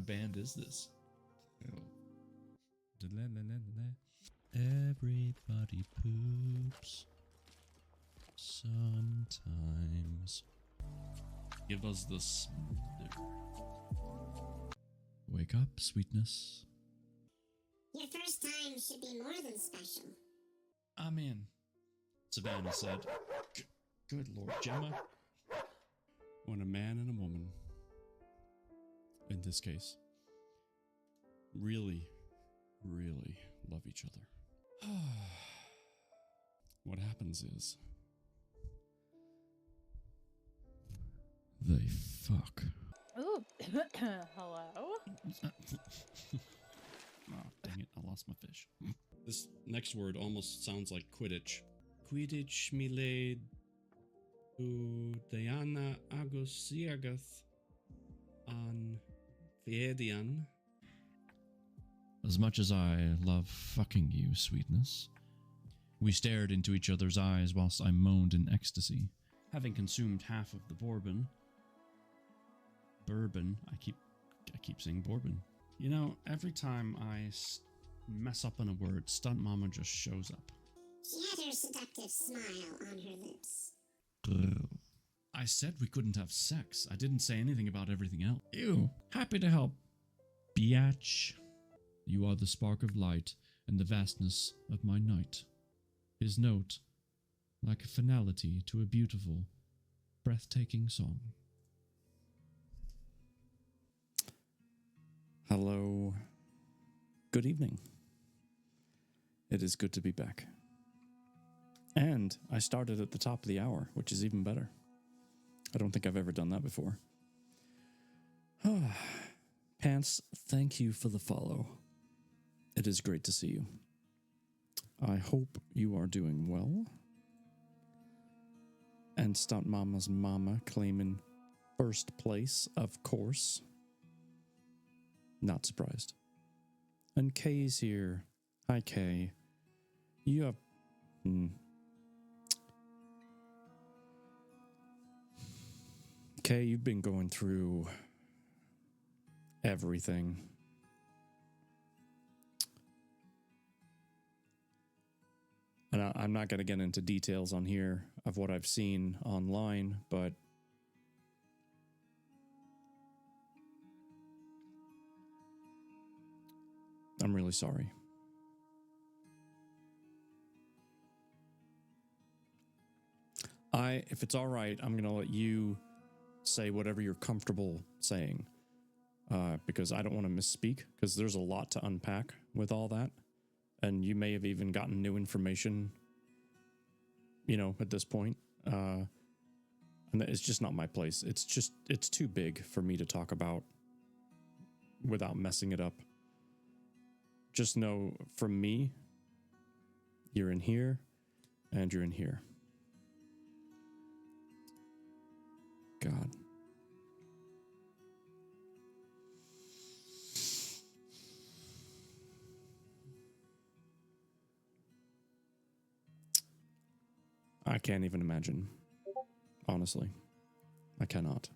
of band is this? Everybody poops sometimes. Give us this. Wake up, sweetness. Your first time should be more than special. I'm in, Savannah said. Good Lord, Gemma. When a man and a woman, in this case, really, really love each other, what happens is they fuck. Ooh, hello? Oh, dang it, I lost my fish. This next word almost sounds like Quidditch. Quidditch milade Diana Agosiagath an Fiedian. As much as I love fucking you, sweetness, we stared into each other's eyes whilst I moaned in ecstasy. Having consumed half of the bourbon, I keep saying bourbon. You know, every time I mess up on a word, Stunt Mama just shows up. She had her seductive smile on her lips. I said we couldn't have sex. I didn't say anything about everything else. Ew. Happy to help. Biatch. You are the spark of light in the vastness of my night. His note, like a finality to a beautiful, breathtaking song. Hello. Good evening. It is good to be back. And I started at the top of the hour, which is even better. I don't think I've ever done that before. Pants, thank you for the follow. It is great to see you. I hope you are doing well. And Stunt Mama's mama claiming first place, of course. Not surprised. And Kay's here. Hi, Kay. You have... Kay, you've been going through everything. And I'm not going to get into details on here of what I've seen online, but I'm really sorry. If it's all right, I'm going to let you say whatever you're comfortable saying, because I don't want to misspeak, because there's a lot to unpack with all that, and you may have even gotten new information, you know, at this point, and it's just not my place. It's too big for me to talk about without messing it up. Just know, from me, you're in here, and you're in here. God. I can't even imagine. Honestly. I cannot.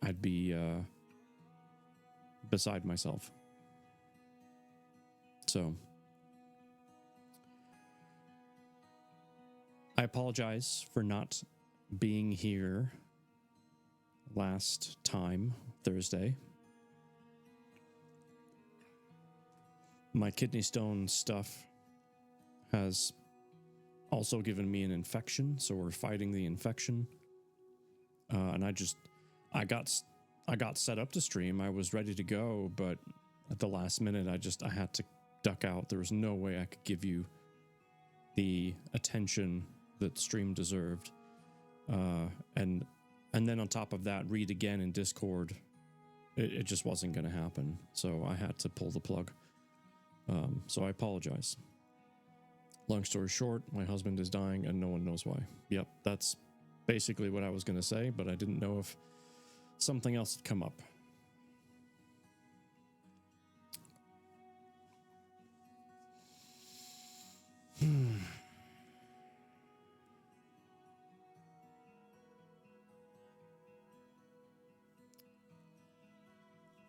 I'd be beside myself. So I apologize for not being here last time, Thursday. My kidney stone stuff has also given me an infection, so we're fighting the infection. And I got set up to stream. I was ready to go, but at the last minute, I had to duck out. There was no way I could give you the attention that stream deserved. And then on top of that, read again in Discord. It just wasn't going to happen. So I had to pull the plug. So I apologize. Long story short, my husband is dying and no one knows why. Yep, that's basically what I was going to say, but I didn't know if something else had come up.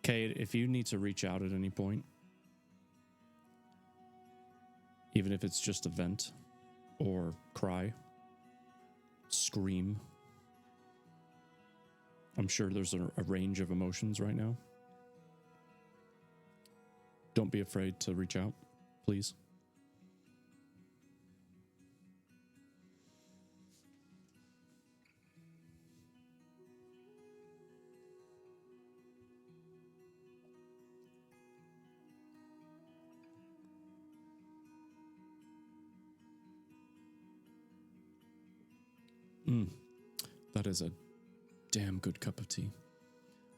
Kate, if you need to reach out at any point, even if it's just a vent or cry, scream, I'm sure there's a range of emotions right now. Don't be afraid to reach out, please. That is a damn good cup of tea.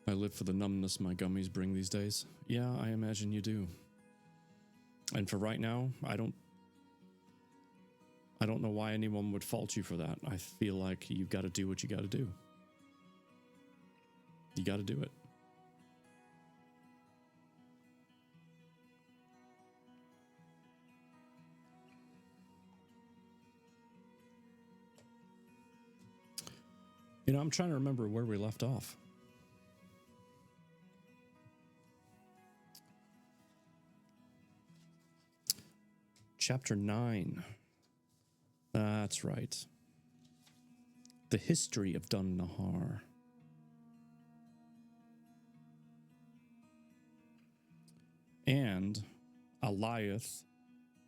I live for the numbness my gummies bring these days. Yeah, I imagine you do. And for right now, I don't know why anyone would fault you for that. I feel like you've got to do what you got to do. You got to do it. You know, I'm trying to remember where we left off. Chapter 9. That's right. The history of Dun Nahar. And Eliath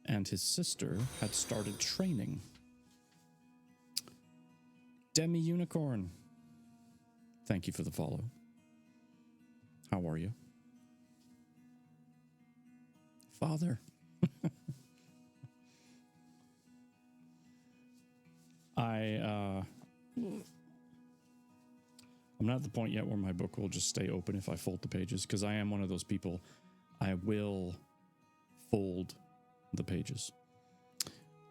and his sister had started training. Demi Unicorn, thank you for the follow. How are you? Father. I'm not at the point yet where my book will just stay open if I fold the pages, because I am one of those people. I will fold the pages.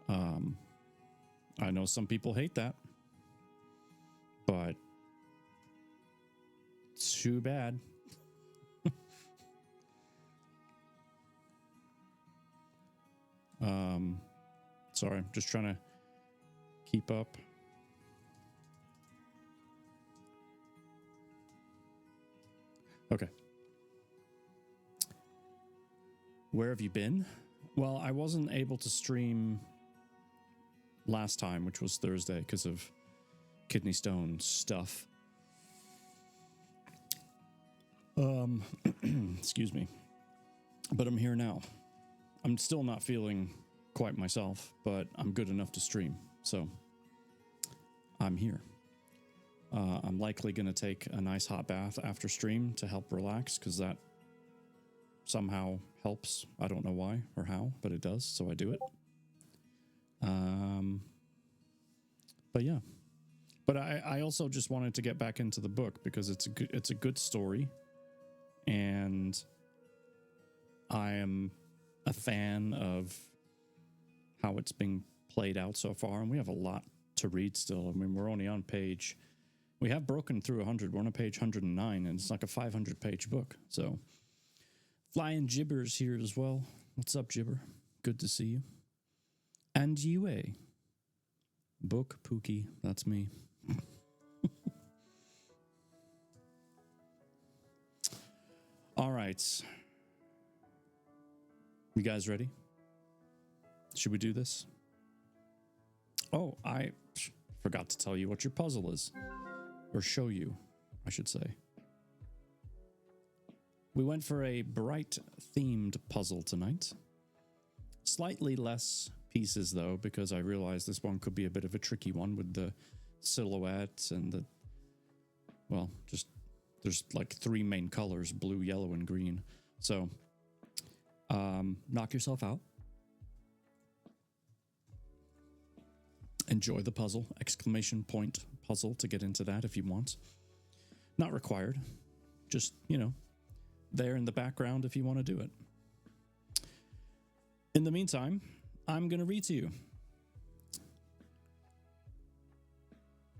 I know some people hate that, but too bad. Sorry, I'm just trying to keep up. Okay. Where have you been? Well, I wasn't able to stream last time, which was Thursday, because of kidney stone stuff. Excuse me. But I'm here now. I'm still not feeling quite myself, but I'm good enough to stream. So I'm here. I'm likely going to take a nice hot bath after stream to help relax, because that somehow helps. I don't know why or how, but it does, so I do it. But yeah. But I also just wanted to get back into the book because it's a good story, and I am a fan of how it's being played out so far, and we have a lot to read still. I mean, we're only on we have broken through 100. We're on page 109, and it's like a 500-page book. So, Flying Gibber's here as well. What's up, Gibber? Good to see you. And Yue. Book Pookie, that's me. All right. You guys ready? Should we do this? Oh, I forgot to tell you what your puzzle is. Or show you, I should say. We went for a bright-themed puzzle tonight. Slightly less pieces, though, because I realized this one could be a bit of a tricky one with the silhouettes and the... Well, just... There's like 3 main colors, blue, yellow, and green. So, knock yourself out. Enjoy the puzzle. Exclamation point puzzle to get into that if you want. Not required. Just, there in the background if you want to do it. In the meantime, I'm going to read to you.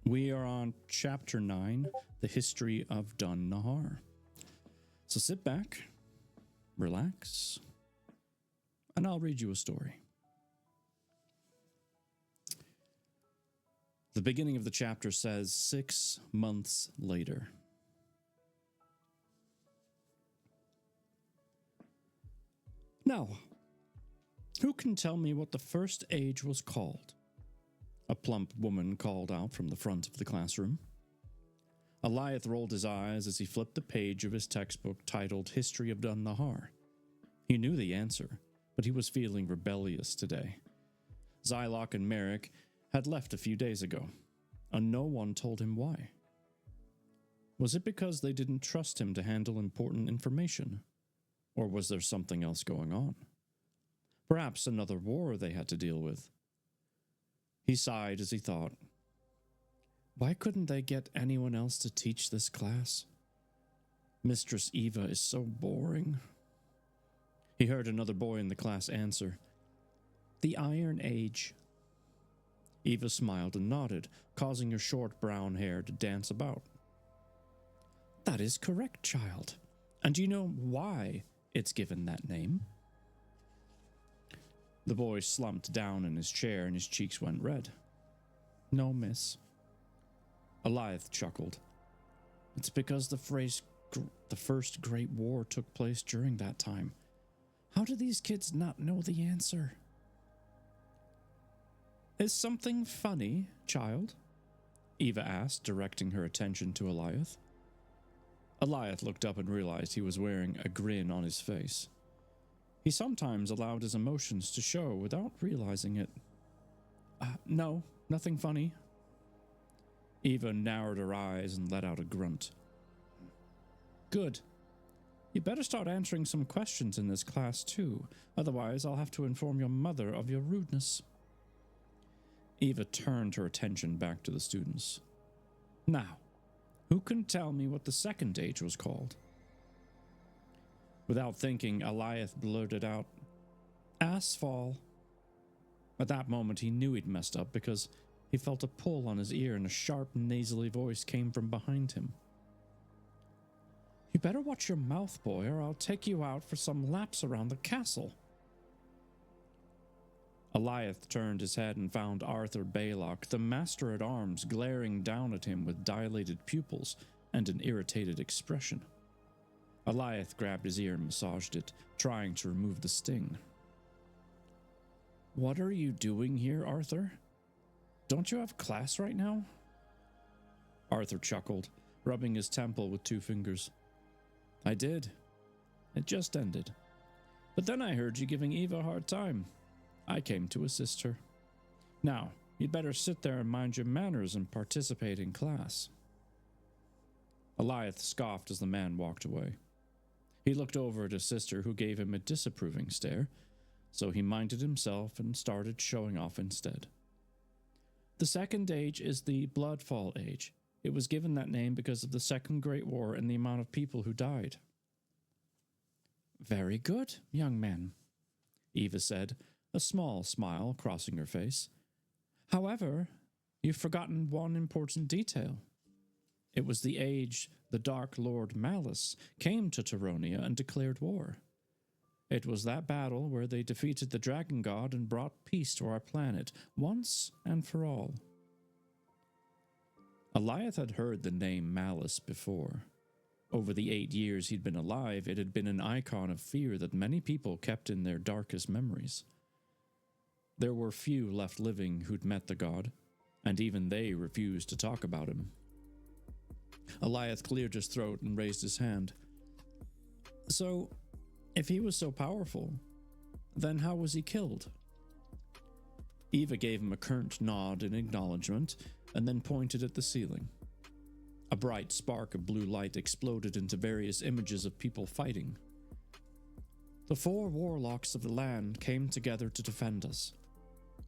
We are on Chapter 9, The History of Dun Nahar. So sit back, relax, and I'll read you a story. The beginning of the chapter says 6 months later. Now, who can tell me what the first age was called? A plump woman called out from the front of the classroom. Eliath rolled his eyes as he flipped the page of his textbook titled History of Dun Nahar. He knew the answer, but he was feeling rebellious today. Zylock and Merrick had left a few days ago, and no one told him why. Was it because they didn't trust him to handle important information? Or was there something else going on? Perhaps another war they had to deal with. He sighed as he thought, why couldn't they get anyone else to teach this class? Mistress Eva is so boring. He heard another boy in the class answer, the Iron Age. Eva smiled and nodded, causing her short brown hair to dance about. That is correct, child. And do you know why it's given that name? The boy slumped down in his chair and his cheeks went red. No, miss. Eliath chuckled. It's because the First Great War took place during that time. How do these kids not know the answer? Is something funny, child? Eva asked, directing her attention to Eliath. Eliath looked up and realized he was wearing a grin on his face. He sometimes allowed his emotions to show without realizing it. No, nothing funny. Eva narrowed her eyes and let out a grunt. Good. You better start answering some questions in this class too, otherwise I'll have to inform your mother of your rudeness. Eva turned her attention back to the students. Now, who can tell me what the second age was called? Without thinking, Eliath blurted out, Asphalt. At that moment, he knew he'd messed up because he felt a pull on his ear and a sharp, nasally voice came from behind him. You better watch your mouth, boy, or I'll take you out for some laps around the castle. Eliath turned his head and found Arthur Baylock, the master-at-arms, glaring down at him with dilated pupils and an irritated expression. Eliath grabbed his ear and massaged it, trying to remove the sting. What are you doing here, Arthur? Don't you have class right now? Arthur chuckled, rubbing his temple with 2 fingers. I did. It just ended. But then I heard you giving Eva a hard time. I came to assist her. Now, you'd better sit there and mind your manners and participate in class. Eliath scoffed as the man walked away. He looked over at his sister, who gave him a disapproving stare, so he minded himself and started showing off instead. The second age is the Bloodfall Age. It was given that name because of the Second Great War and the amount of people who died. Very good, young man, Eva said, a small smile crossing her face. However, you've forgotten one important detail. It was the age the Dark Lord Malice came to Tyronia and declared war. It was that battle where they defeated the Dragon God and brought peace to our planet, once and for all. Eliath had heard the name Malice before. Over the 8 years he'd been alive, it had been an icon of fear that many people kept in their darkest memories. There were few left living who'd met the god, and even they refused to talk about him. Eliath cleared his throat and raised his hand. So, if he was so powerful, then how was he killed? Eva gave him a curt nod in acknowledgement and then pointed at the ceiling. A bright spark of blue light exploded into various images of people fighting. The 4 warlocks of the land came together to defend us.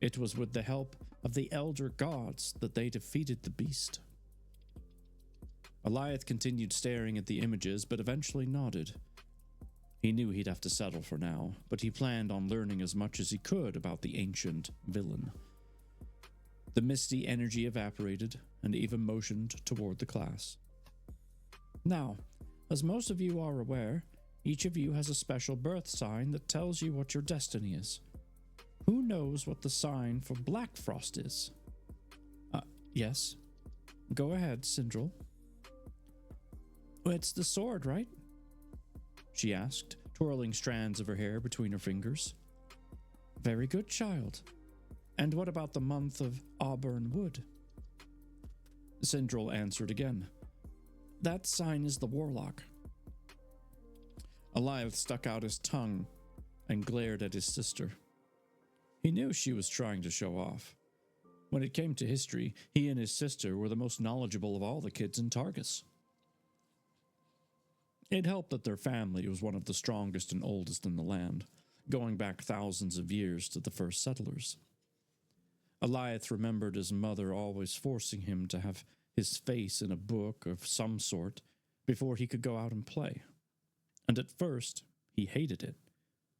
It was with the help of the elder gods that they defeated the beast. Eliath continued staring at the images, but eventually nodded. He knew he'd have to settle for now, but he planned on learning as much as he could about the ancient villain. The misty energy evaporated, and Eva motioned toward the class. Now, as most of you are aware, each of you has a special birth sign that tells you what your destiny is. Who knows what the sign for Black Frost is? Yes. Go ahead, Sindral. It's the sword, right? She asked, twirling strands of her hair between her fingers. Very good, child. And what about the month of Auburn Wood? Sindral answered again. That sign is the warlock. Eliath stuck out his tongue and glared at his sister. He knew she was trying to show off. When it came to history, he and his sister were the most knowledgeable of all the kids in Targus. It helped that their family was one of the strongest and oldest in the land, going back thousands of years to the first settlers. Eliath remembered his mother always forcing him to have his face in a book of some sort before he could go out and play. And at first, he hated it,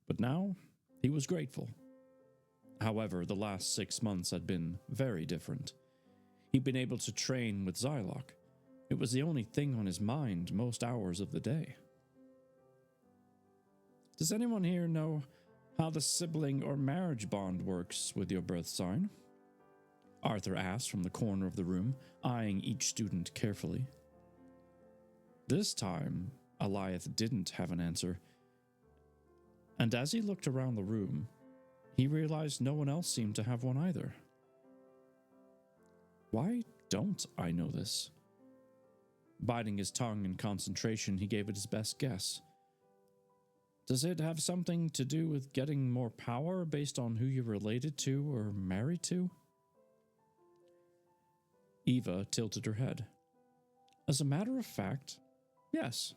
but now he was grateful. However, the last 6 months had been very different. He'd been able to train with Xyloch. It was the only thing on his mind most hours of the day. Does anyone here know how the sibling or marriage bond works with your birth sign? Arthur asked from the corner of the room, eyeing each student carefully. This time, Eliath didn't have an answer, and as he looked around the room, he realized no one else seemed to have one either. Why don't I know this? Biting his tongue in concentration, he gave it his best guess. Does it have something to do with getting more power based on who you're related to or married to? Eva tilted her head. As a matter of fact, yes.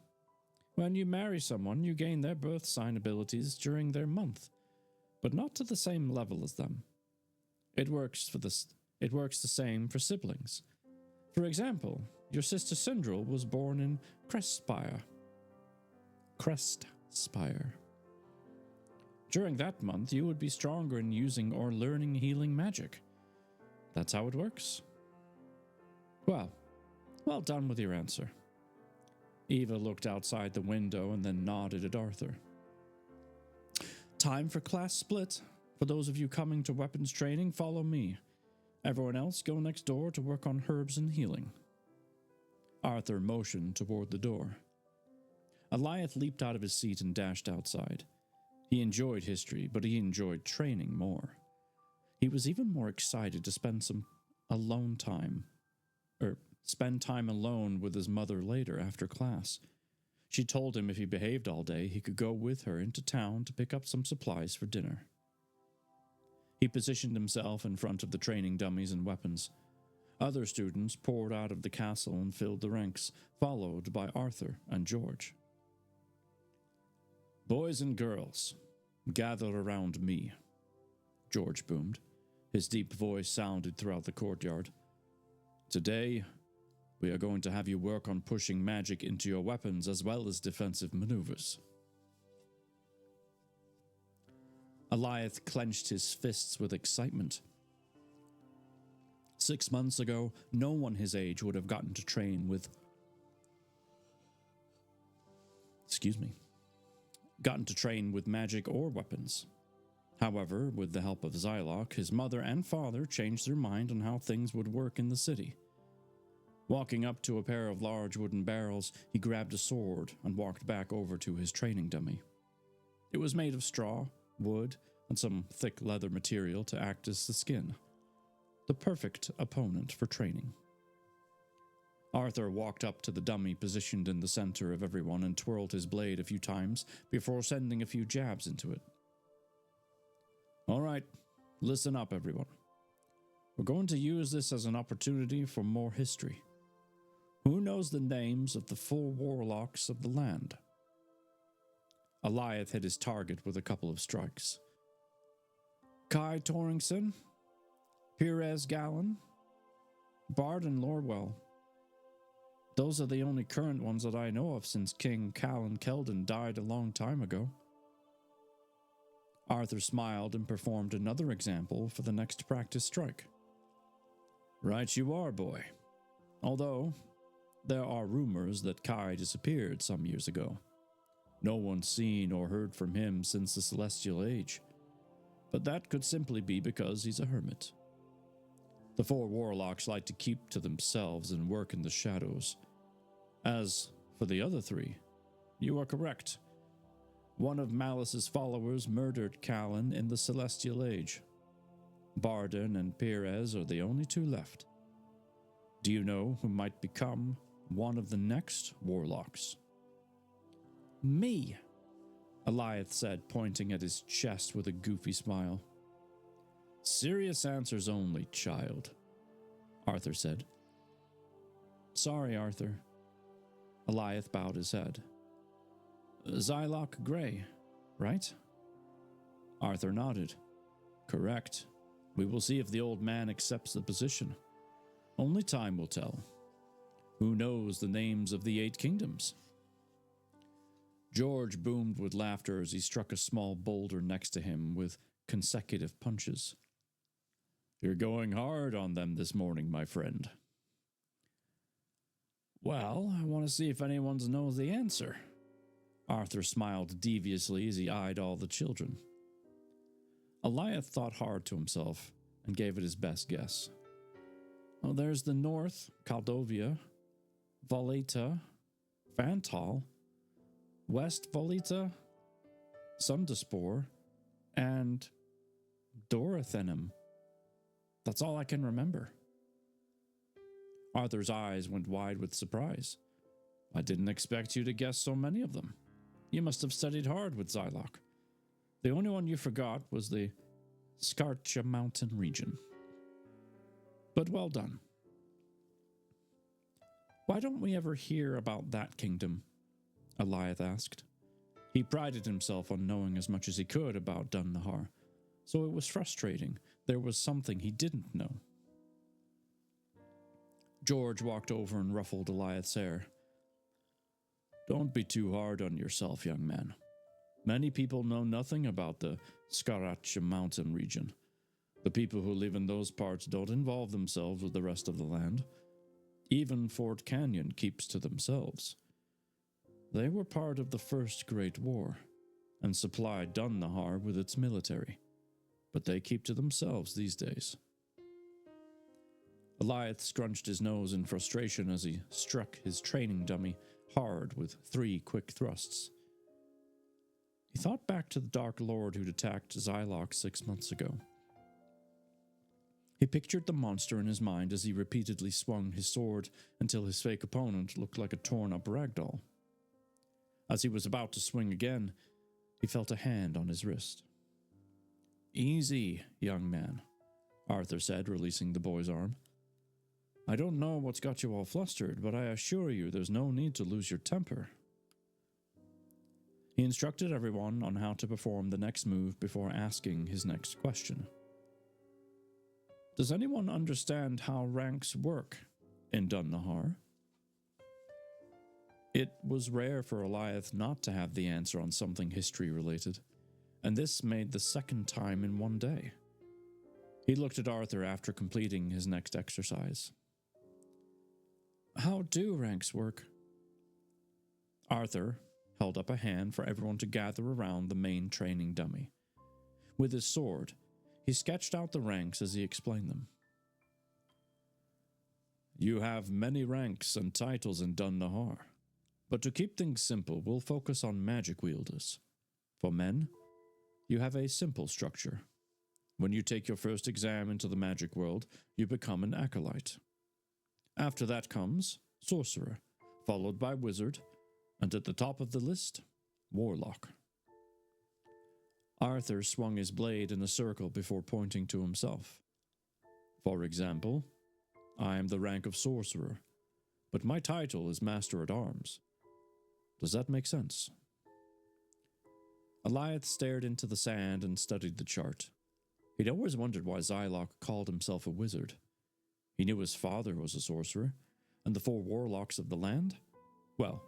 When you marry someone, you gain their birth sign abilities during their month, but not to the same level as them. It works the same for siblings. For example, your sister Sindral was born in Crestspire. During that month, you would be stronger in using or learning healing magic. That's how it works. Well done with your answer. Eva looked outside the window and then nodded at Arthur. Time for class split. For those of you coming to weapons training, follow me. Everyone else go next door to work on herbs and healing. Arthur motioned toward the door. Eliath leaped out of his seat and dashed outside. He enjoyed history, but he enjoyed training more. He was even more excited to spend time alone with his mother later after class. She told him if he behaved all day, he could go with her into town to pick up some supplies for dinner. He positioned himself in front of the training dummies and weapons. Other students poured out of the castle and filled the ranks, followed by Arthur and George. Boys and girls, gather around me, George boomed. His deep voice sounded throughout the courtyard. Today, we are going to have you work on pushing magic into your weapons as well as defensive maneuvers. Eliath clenched his fists with excitement. 6 months ago, no one his age would have gotten to train with magic or weapons. However, with the help of Xyloch, his mother and father changed their mind on how things would work in the city. Walking up to a pair of large wooden barrels, he grabbed a sword and walked back over to his training dummy. It was made of straw, wood, and some thick leather material to act as the skin. The perfect opponent for training. Arthur walked up to the dummy positioned in the center of everyone and twirled his blade a few times before sending a few jabs into it. All right, listen up, everyone. We're going to use this as an opportunity for more history. Who knows the names of the 4 warlocks of the land? Eliath hit his target with a couple of strikes. Kai Torringson, Pires Gallon, Barden Lorwell. Those are the only current ones that I know of since King Callan Keldon died a long time ago. Arthur smiled and performed another example for the next practice strike. Right you are, boy. Although, there are rumors that Kai disappeared some years ago. No one's seen or heard from him since the Celestial Age. But that could simply be because he's a hermit. The 4 warlocks like to keep to themselves and work in the shadows. As for the other 3, you are correct. One of Malice's followers murdered Callan in the Celestial Age. Barden and Perez are the only two left. Do you know who might become one of the next warlocks? Me, Eliath said, pointing at his chest with a goofy smile. Serious answers only, child, Arthur said. Sorry, Arthur. Eliath bowed his head. Zylock Grey, right? Arthur nodded. Correct. We will see if the old man accepts the position. Only time will tell. Who knows the names of the 8 kingdoms? George boomed with laughter as he struck a small boulder next to him with consecutive punches. You're going hard on them this morning, my friend. Well, I want to see if anyone knows the answer. Arthur smiled deviously as he eyed all the children. Eliath thought hard to himself and gave it his best guess. Well, there's the North, Caldovia, Voleta, Vantal, West Voleta, Sundaspor, and Dorathenum. That's all I can remember. Arthur's eyes went wide with surprise. I didn't expect you to guess so many of them. You must have studied hard with Zylock. The only one you forgot was the Scarcha Mountain region. But well done. Why don't we ever hear about that kingdom? Eliath asked. He prided himself on knowing as much as he could about Dun Nahar, so it was frustrating. There was something he didn't know. George walked over and ruffled Eliath's hair. Don't be too hard on yourself, young man. Many people know nothing about the Scarcha Mountain region. The people who live in those parts don't involve themselves with the rest of the land. Even Fort Canyon keeps to themselves. They were part of the First Great War and supplied Dun Nahar with its military, but they keep to themselves these days. Eliath scrunched his nose in frustration as he struck his training dummy hard with 3 quick thrusts. He thought back to the Dark Lord who'd attacked Zylock 6 months ago. He pictured the monster in his mind as he repeatedly swung his sword until his fake opponent looked like a torn-up ragdoll. As he was about to swing again, he felt a hand on his wrist. Easy, young man, Arthur said, releasing the boy's arm. I don't know what's got you all flustered, but I assure you there's no need to lose your temper. He instructed everyone on how to perform the next move before asking his next question. Does anyone understand how ranks work in Dun Nahar? It was rare for Eliath not to have the answer on something history-related, and this made the second time in one day. He looked at Arthur after completing his next exercise. How do ranks work? Arthur held up a hand for everyone to gather around the main training dummy. With his sword, he sketched out the ranks as he explained them. You have many ranks and titles in Dun Nahar, but to keep things simple, we'll focus on magic wielders. For men, you have a simple structure. When you take your first exam into the magic world, you become an acolyte. After that comes sorcerer, followed by wizard, and at the top of the list, warlock. Arthur swung his blade in a circle before pointing to himself. For example, I am the rank of sorcerer, but my title is Master at Arms. Does that make sense? Eliath stared into the sand and studied the chart. He'd always wondered why Zylock called himself a wizard. He knew his father was a sorcerer, and the 4 warlocks of the land? Well,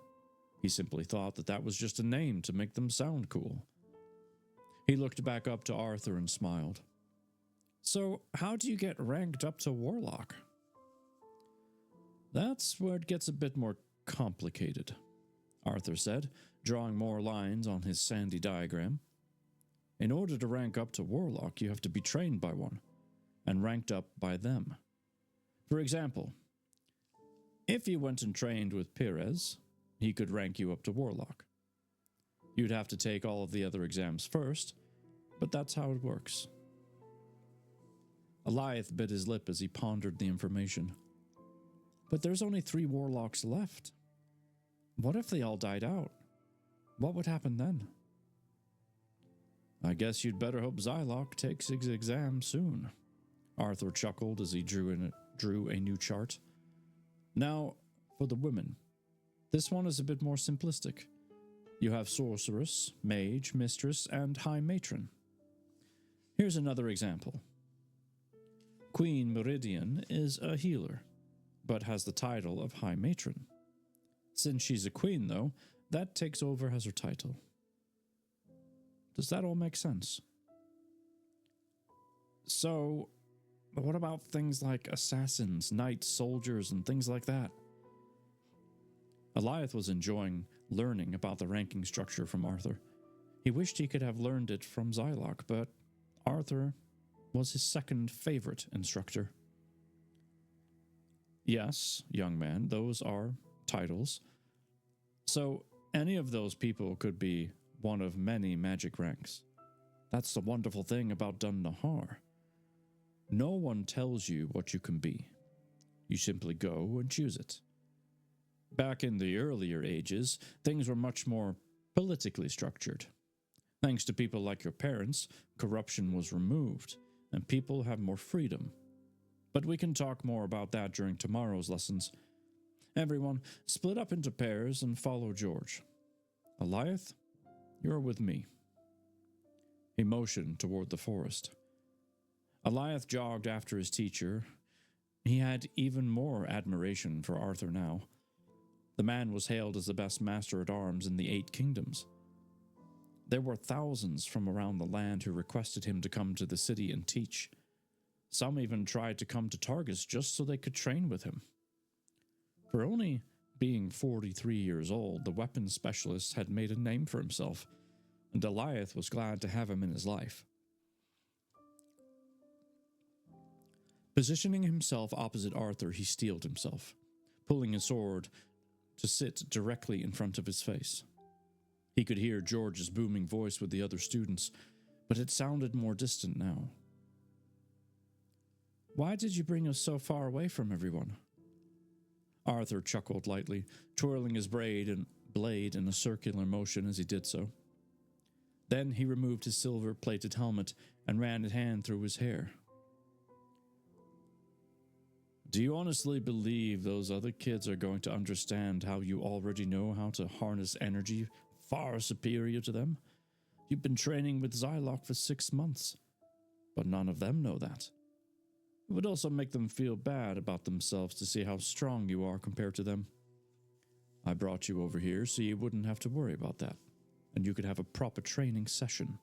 he simply thought that was just a name to make them sound cool. He looked back up to Arthur and smiled. So, how do you get ranked up to warlock? That's where it gets a bit more complicated, Arthur said, drawing more lines on his sandy diagram. In order to rank up to warlock, you have to be trained by one, and ranked up by them. For example, if you went and trained with Perez, he could rank you up to warlock. You'd have to take all of the other exams first, but that's how it works. Eliath bit his lip as he pondered the information. But there's only 3 warlocks left. What if they all died out? What would happen then? I guess you'd better hope Zylok takes his exam soon. Arthur chuckled as he drew a new chart. Now, for the women. This one is a bit more simplistic. You have sorceress, mage, mistress, and high matron. Here's another example. Queen Meridian is a healer, but has the title of high matron. Since she's a queen, though, that takes over as her title. Does that all make sense? So, what about things like assassins, knights, soldiers, and things like that? Eliath was enjoying learning about the ranking structure from Arthur. He wished he could have learned it from Zylok, but Arthur was his second favorite instructor. Yes, young man, those are titles. So, any of those people could be one of many magic ranks. That's the wonderful thing about Dun Nahar. No one tells you what you can be. You simply go and choose it. Back in the earlier ages, things were much more politically structured. Thanks to people like your parents, corruption was removed, and people have more freedom. But we can talk more about that during tomorrow's lessons. Everyone, split up into pairs and follow George. Eliath, you're with me. He motioned toward the forest. Eliath jogged after his teacher. He had even more admiration for Arthur now. The man was hailed as the best master-at-arms in the 8 kingdoms. There were thousands from around the land who requested him to come to the city and teach. Some even tried to come to Targus just so they could train with him. For only being 43 years old, the weapons specialist had made a name for himself, and Eliath was glad to have him in his life. Positioning himself opposite Arthur, he steeled himself, pulling his sword to sit directly in front of his face. He could hear George's booming voice with the other students, but it sounded more distant now. Why did you bring us so far away from everyone? Arthur chuckled lightly, twirling his blade in a circular motion as he did so. Then he removed his silver-plated helmet and ran his hand through his hair. Do you honestly believe those other kids are going to understand how you already know how to harness energy far superior to them? You've been training with Zylok for 6 months, but none of them know that. It would also make them feel bad about themselves to see how strong you are compared to them. I brought you over here so you wouldn't have to worry about that, and you could have a proper training session.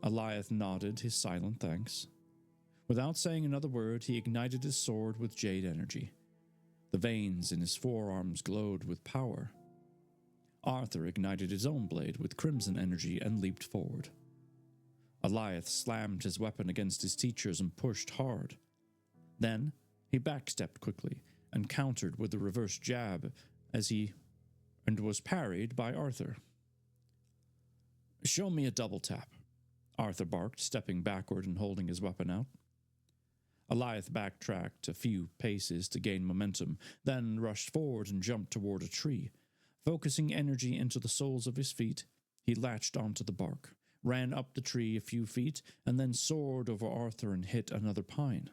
Eliath nodded his silent thanks. Without saying another word, he ignited his sword with jade energy. The veins in his forearms glowed with power. Arthur ignited his own blade with crimson energy and leaped forward. Eliath slammed his weapon against his teachers and pushed hard. Then he backstepped quickly and countered with a reverse jab and was parried by Arthur. Show me a double tap, Arthur barked, stepping backward and holding his weapon out. Eliath backtracked a few paces to gain momentum, then rushed forward and jumped toward a tree. Focusing energy into the soles of his feet, he latched onto the bark, ran up the tree a few feet, and then soared over Arthur and hit another pine.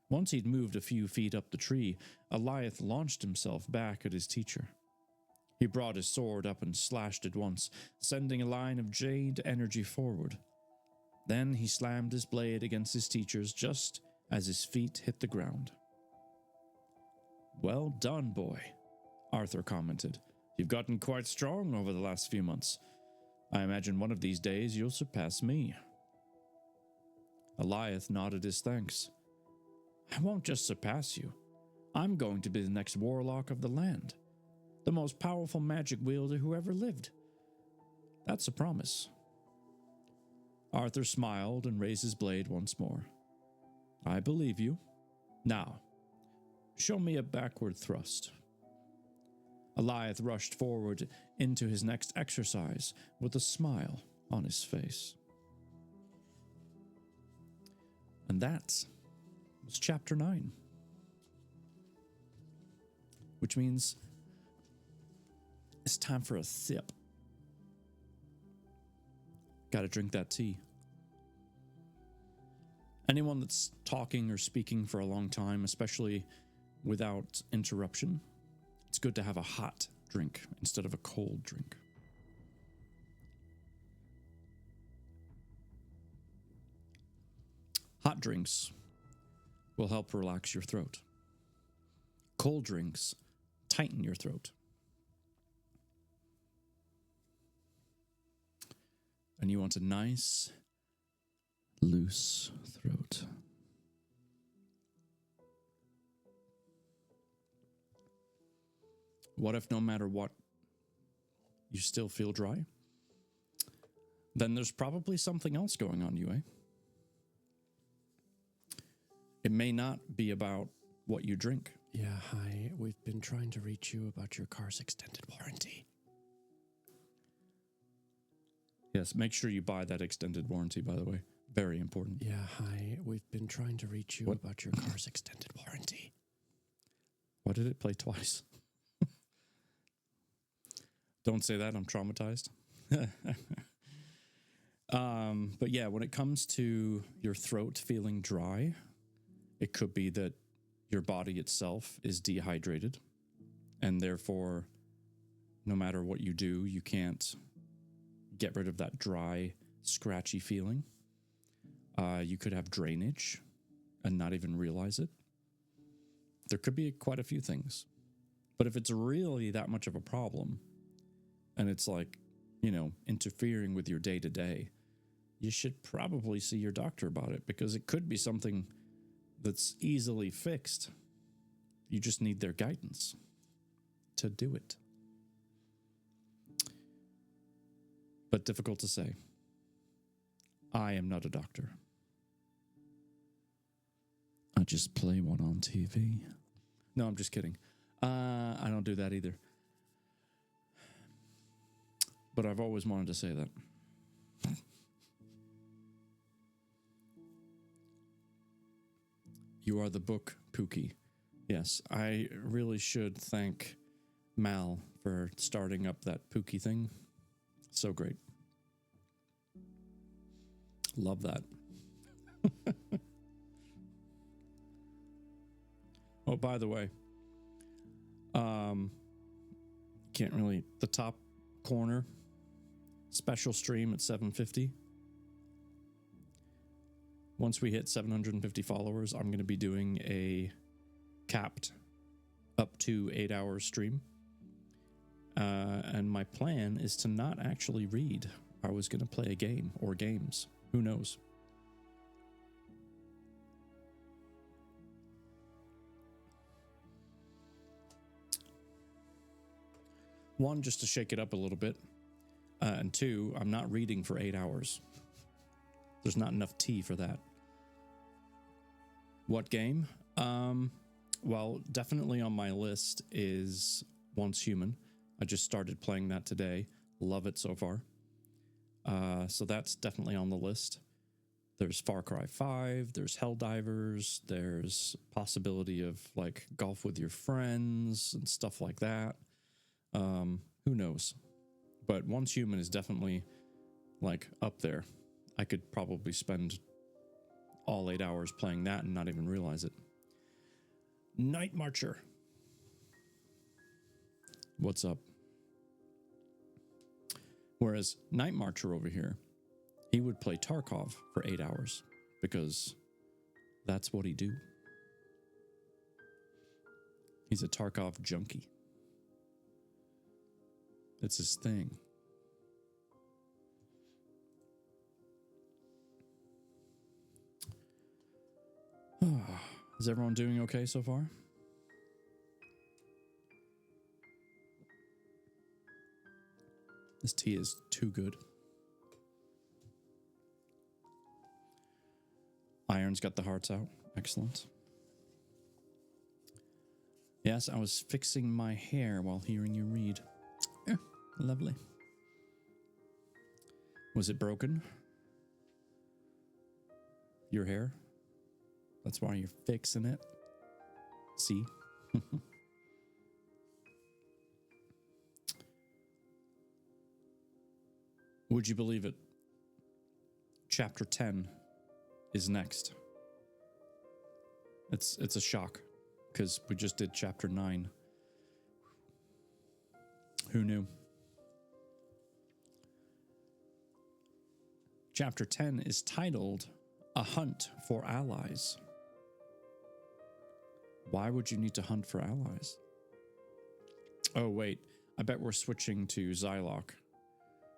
Once he'd moved a few feet up the tree, Eliath launched himself back at his teacher. He brought his sword up and slashed it once, sending a line of jade energy forward. Then he slammed his blade against his teacher's just as his feet hit the ground. Well done, boy, Arthur commented. You've gotten quite strong over the last few months. I imagine one of these days you'll surpass me. Eliath nodded his thanks. I won't just surpass you. I'm going to be the next warlock of the land, the most powerful magic wielder who ever lived. That's a promise. Arthur smiled and raised his blade once more. I believe you. Now, show me a backward thrust. Eliath rushed forward into his next exercise with a smile on his face. And that was chapter 9. Which means it's time for a sip. Gotta drink that tea. Anyone that's talking or speaking for a long time, especially without interruption, it's good to have a hot drink instead of a cold drink. Hot drinks will help relax your throat. Cold drinks tighten your throat. And you want a nice, loose throat. What if no matter what, you still feel dry? Then there's probably something else going on, you, eh? It may not be about what you drink. Yeah, hi. We've been trying to reach you about your car's extended warranty. Yes, make sure you buy that extended warranty, by the way. Very important. Yeah, hi. We've been trying to reach you about your car's extended warranty. Why did it play twice? Don't say that, I'm traumatized. But yeah, when it comes to your throat feeling dry, it could be that your body itself is dehydrated, and therefore, no matter what you do, you can't get rid of that dry, scratchy feeling. You could have drainage and not even realize it. There could be quite a few things. But if it's really that much of a problem, and it's like, interfering with your day-to-day, you should probably see your doctor about it, because it could be something that's easily fixed. You just need their guidance to do it. But difficult to say. I am not a doctor. I just play one on TV. No, I'm just kidding. I don't do that either. But I've always wanted to say that. You are the book, Pookie. Yes, I really should thank Mal for starting up that Pookie thing. So great. Love that. Oh, by the way, can't really, the top corner, special stream at 750. Once we hit 750 followers, I'm going to be doing a capped up to 8-hour stream. And my plan is to not actually read. I was going to play a game or games. Who knows? One, just to shake it up a little bit. And two, I'm not reading for 8 hours. There's not enough tea for that. What game? Well, definitely on my list is Once Human. I just started playing that today. Love it so far. So that's definitely on the list. There's Far Cry 5, there's Helldivers, there's possibility of like golf with your friends and stuff like that. Who knows? But Once Human is definitely like up there. I could probably spend all 8 hours playing that and not even realize it. Night Marcher. What's up? Whereas Night Marcher over here, he would play Tarkov for 8 hours because that's what he do. He's a Tarkov junkie. It's his thing. Is everyone doing okay so far? This tea is too good. Iron's got the hearts out. Excellent. Yes, I was fixing my hair while hearing you read. Yeah, lovely. Was it broken? Your hair? That's why you're fixing it? See? Would you believe it? Chapter 10 is next. It's a shock, because we just did chapter 9. Who knew? Chapter 10 is titled A Hunt for Allies. Why would you need to hunt for allies? Oh, wait. I bet we're switching to Zylok.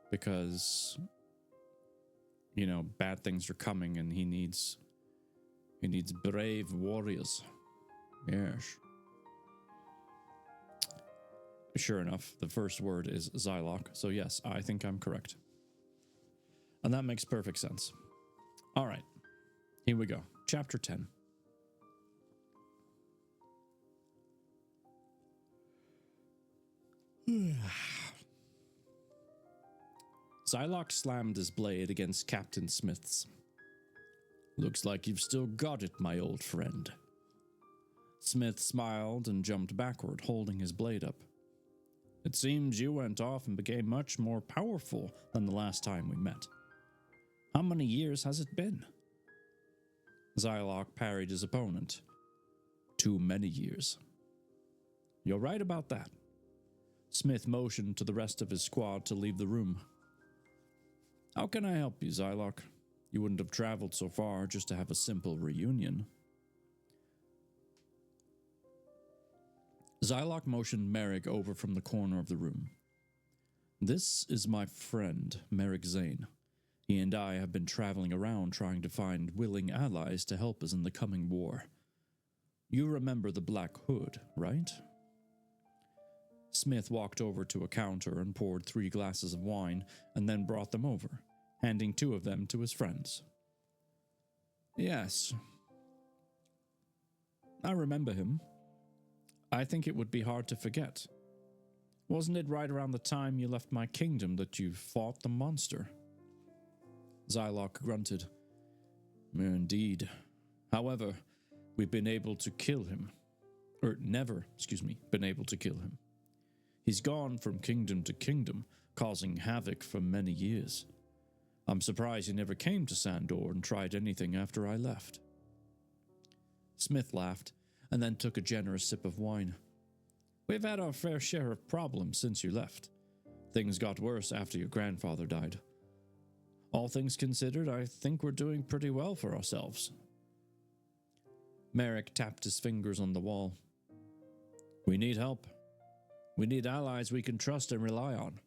Because, you know, bad things are coming and he needs brave warriors. Yes. Sure enough, the first word is Zylok. So yes, I think I'm correct. And that makes perfect sense. All right. Here we go. Chapter 10. Zylok slammed his blade against Captain Smith's. Looks like you've still got it, my old friend. Smith smiled and jumped backward, holding his blade up. It seems you went off and became much more powerful than the last time we met. How many years has it been? Zylok parried his opponent. Too many years. You're right about that. Smith motioned to the rest of his squad to leave the room. How can I help you, Zylok? You wouldn't have traveled so far just to have a simple reunion. Zylok motioned Merrick over from the corner of the room. This is my friend, Merrick Zane. He and I have been traveling around trying to find willing allies to help us in the coming war. You remember the Black Hood, right? Smith walked over to a counter and poured 3 glasses of wine and then brought them over, handing 2 of them to his friends. Yes. I remember him. I think it would be hard to forget. Wasn't it right around the time you left my kingdom that you fought the monster? Zylok grunted. Indeed. However, we've been able to kill him. Never been able to kill him. He's gone from kingdom to kingdom, causing havoc for many years. I'm surprised he never came to Sandor and tried anything after I left. Smith laughed, and then took a generous sip of wine. We've had our fair share of problems since you left. Things got worse after your grandfather died. All things considered, I think we're doing pretty well for ourselves. Merrick tapped his fingers on the wall. We need help. We need allies we can trust and rely on.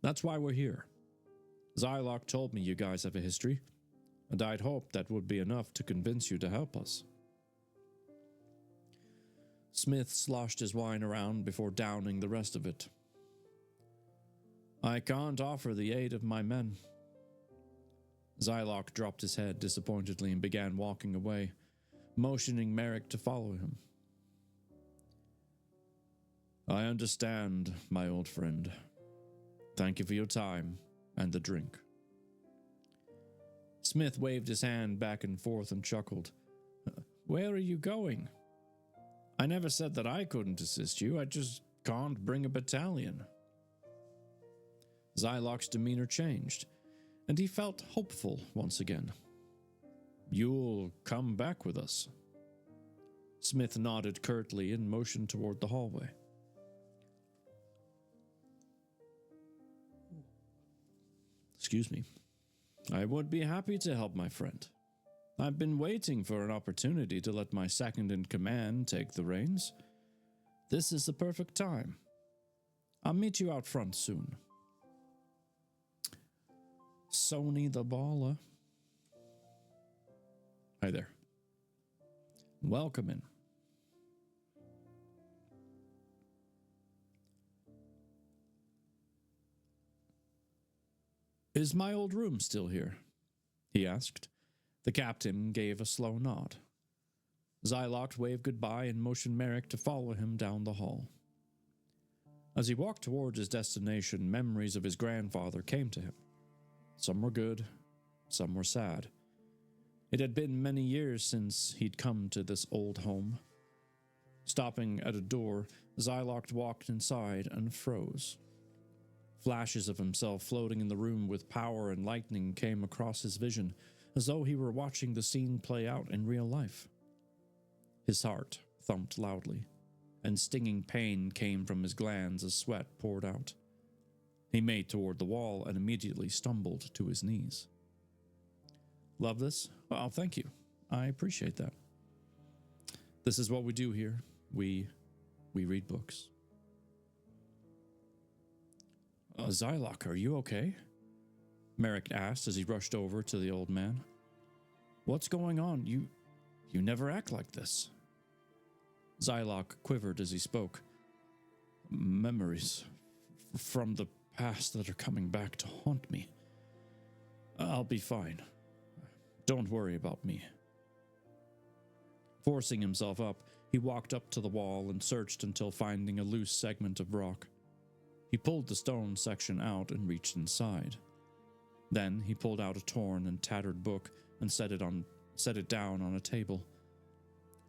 That's why we're here. Zylok told me you guys have a history, and I'd hoped that would be enough to convince you to help us. Smith sloshed his wine around before downing the rest of it. I can't offer the aid of my men. Zylok dropped his head disappointedly and began walking away, motioning Merrick to follow him. I understand, my old friend. Thank you for your time and the drink. Smith waved his hand back and forth and chuckled. Where are you going? I never said that I couldn't assist you. I just can't bring a battalion. Zylok's demeanor changed, and he felt hopeful once again. You'll come back with us. Smith nodded curtly and motioned toward the hallway. Excuse me. I would be happy to help my friend. I've been waiting for an opportunity to let my second-in-command take the reins. This is the perfect time. I'll meet you out front soon. Sony the Baller. Hi there. Welcome in. Is my old room still here? He asked. The captain gave a slow nod. Xylock waved goodbye and motioned Merrick to follow him down the hall. As he walked toward his destination, memories of his grandfather came to him. Some were good, some were sad. It had been many years since he'd come to this old home. Stopping at a door, Xylock walked inside and froze. Flashes of himself floating in the room with power and lightning came across his vision, as though he were watching the scene play out in real life. His heart thumped loudly, and stinging pain came from his glands as sweat poured out. He made toward the wall and immediately stumbled to his knees. Love this? Well, thank you. I appreciate that. This is what we do here. We read books. Xylock, are you okay? Merrick asked as he rushed over to the old man. What's going on? You never act like this. Xylock quivered as he spoke. Memories from the past that are coming back to haunt me. I'll be fine. Don't worry about me. Forcing himself up, he walked up to the wall and searched until finding a loose segment of rock. He pulled the stone section out and reached inside. Then he pulled out a torn and tattered book and set it down on a table.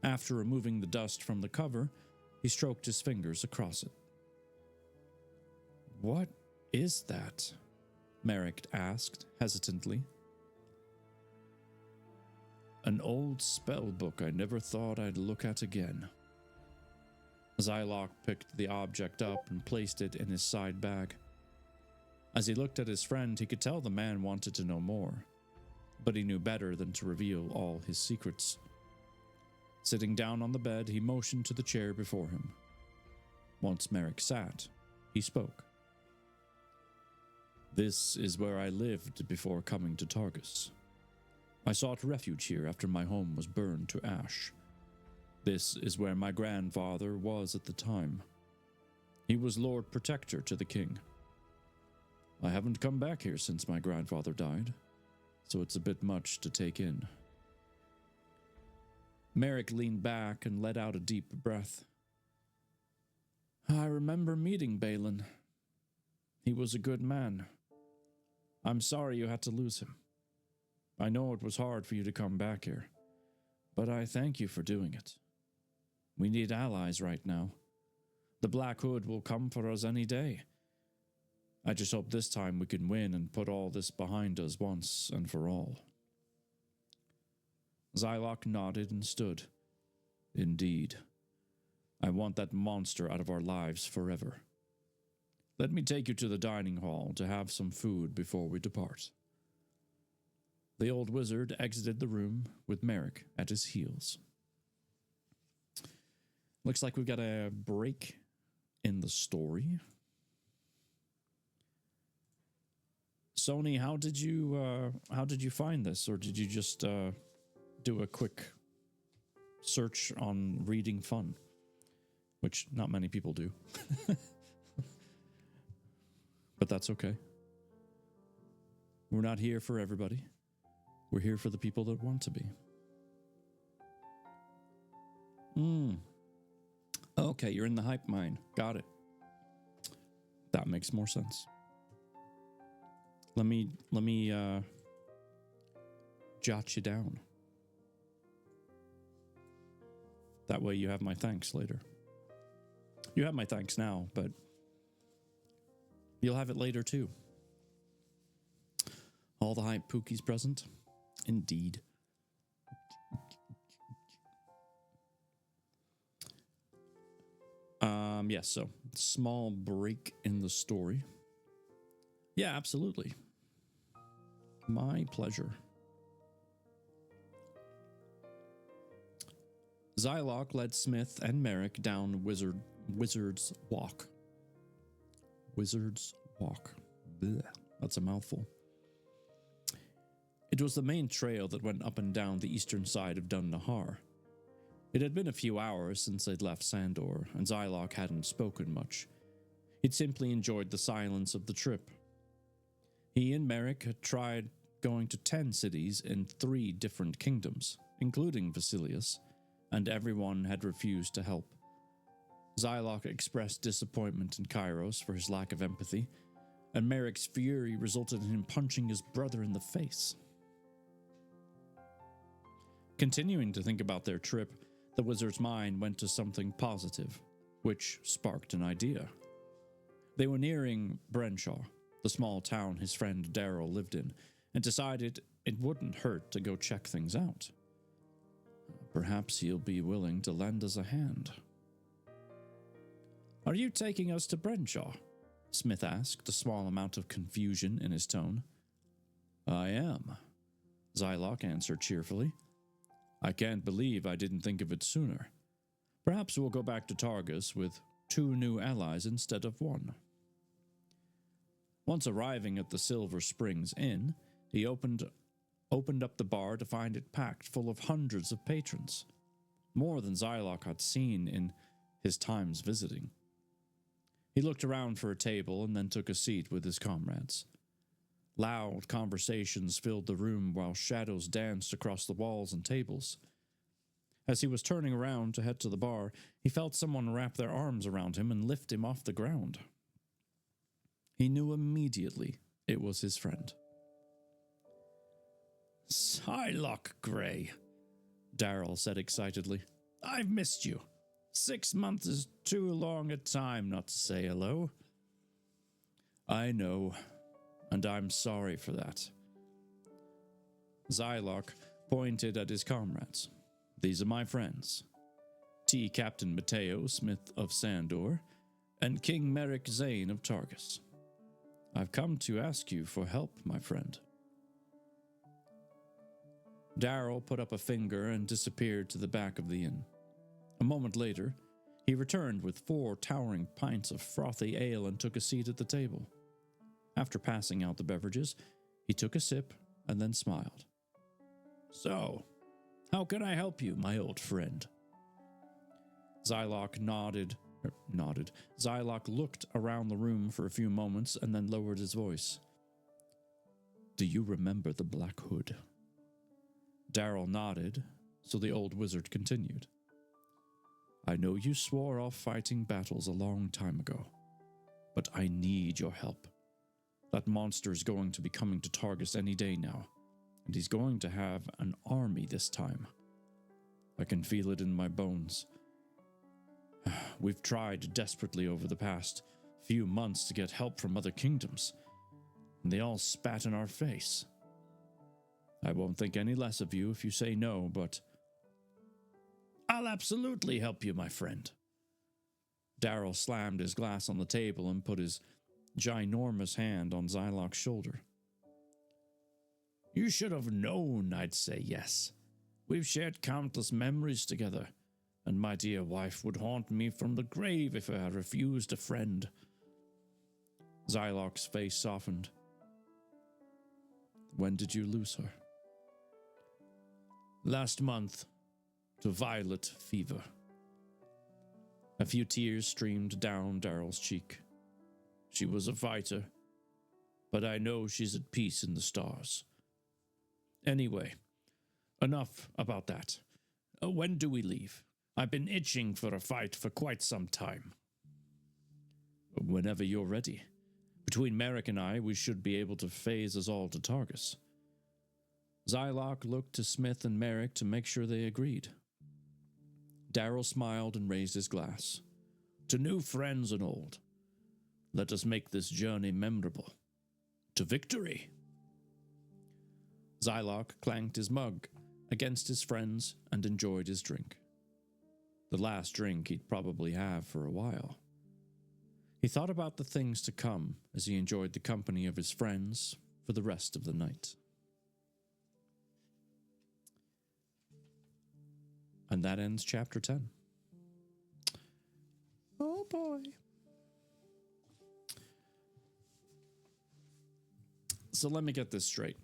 After removing the dust from the cover, he stroked his fingers across it. What is that? Merrick asked hesitantly. An old spell book I never thought I'd look at again. Xylock picked the object up and placed it in his side bag. As he looked at his friend, he could tell the man wanted to know more, but he knew better than to reveal all his secrets. Sitting down on the bed, he motioned to the chair before him. Once Merrick sat, he spoke. This is where I lived before coming to Targus. I sought refuge here after my home was burned to ash. This is where my grandfather was at the time. He was Lord Protector to the king. I haven't come back here since my grandfather died, so it's a bit much to take in. Merrick leaned back and let out a deep breath. I remember meeting Balin. He was a good man. I'm sorry you had to lose him. I know it was hard for you to come back here, but I thank you for doing it. We need allies right now. The Black Hood will come for us any day. I just hope this time we can win and put all this behind us once and for all. Xylock nodded and stood. Indeed. I want that monster out of our lives forever. Let me take you to the dining hall to have some food before we depart. The old wizard exited the room with Merrick at his heels. Looks like we've got a break in the story. Sony, how did you find this, or did you just do a quick search on reading fun, which not many people do? But that's okay. We're not here for everybody. We're here for the people that want to be. Okay, you're in the hype mine. Got it. That makes more sense. Let me jot you down. That way you have my thanks later. You have my thanks now, but you'll have it later too. All the hype Pookie's present. Indeed. Yes, so small break in the story. Yeah, absolutely. My pleasure. Xylock led Smith and Merrick down Wizard's Walk. Wizard's Walk. Blech, that's a mouthful. It was the main trail that went up and down the eastern side of Dun Nahar. It had been a few hours since they'd left Sandor, and Xylock hadn't spoken much. He'd simply enjoyed the silence of the trip. He and Merrick had tried going to 10 cities in 3 different kingdoms, including Vasilius, and everyone had refused to help. Zylok expressed disappointment in Kairos for his lack of empathy, and Merrick's fury resulted in him punching his brother in the face. Continuing to think about their trip, the wizard's mind went to something positive, which sparked an idea. They were nearing Brenshaw, the small town his friend Daryl lived in, and decided it wouldn't hurt to go check things out. Perhaps he'll be willing to lend us a hand. "Are you taking us to Brenshaw?" Smith asked, a small amount of confusion in his tone. "I am," Zylok answered cheerfully. "I can't believe I didn't think of it sooner. Perhaps we'll go back to Targus with 2 new allies instead of 1. Once arriving at the Silver Springs Inn, he opened up the bar to find it packed full of hundreds of patrons, more than Zylok had seen in his times visiting. He looked around for a table and then took a seat with his comrades. Loud conversations filled the room while shadows danced across the walls and tables. As he was turning around to head to the bar, he felt someone wrap their arms around him and lift him off the ground. He knew immediately it was his friend. "Zylok Grey," Daryl said excitedly. "I've missed you. 6 months is too long a time not to say hello." "I know, and I'm sorry for that." Zylok pointed at his comrades. "These are my friends. T. Captain Mateo Smith of Sandor, and King Merrick Zane of Targus. I've come to ask you for help, my friend." Daryl put up a finger and disappeared to the back of the inn. A moment later, he returned with 4 towering pints of frothy ale and took a seat at the table. After passing out the beverages, he took a sip and then smiled. "So, how can I help you, my old friend?" Zylok nodded. Zylok looked around the room for a few moments and then lowered his voice. "Do you remember the Black Hood?" Daryl nodded, so the old wizard continued. "I know you swore off fighting battles a long time ago, but I need your help. That monster is going to be coming to Targus any day now, and he's going to have an army this time. I can feel it in my bones. We've tried desperately over the past few months to get help from other kingdoms, and they all spat in our face. I won't think any less of you if you say no, but I'll absolutely help you, my friend." Daryl slammed his glass on the table and put his ginormous hand on Zylok's shoulder. "You should have known I'd say yes. We've shared countless memories together, and my dear wife would haunt me from the grave if I refused a friend." Zylok's face softened. "When did you lose her?" "Last month, to violet fever." A few tears streamed down Daryl's cheek. "She was a fighter, but I know she's at peace in the stars. Anyway, enough about that. When do we leave? I've been itching for a fight for quite some time." "Whenever you're ready. Between Merrick and I, we should be able to phase us all to Targus." Zylok looked to Smith and Merrick to make sure they agreed. Daryl smiled and raised his glass. "To new friends and old, let us make this journey memorable. To victory!" Zylok clanked his mug against his friends and enjoyed his drink. The last drink he'd probably have for a while. He thought about the things to come as he enjoyed the company of his friends for the rest of the night. And that ends chapter 10. Oh boy. So let me get this straight.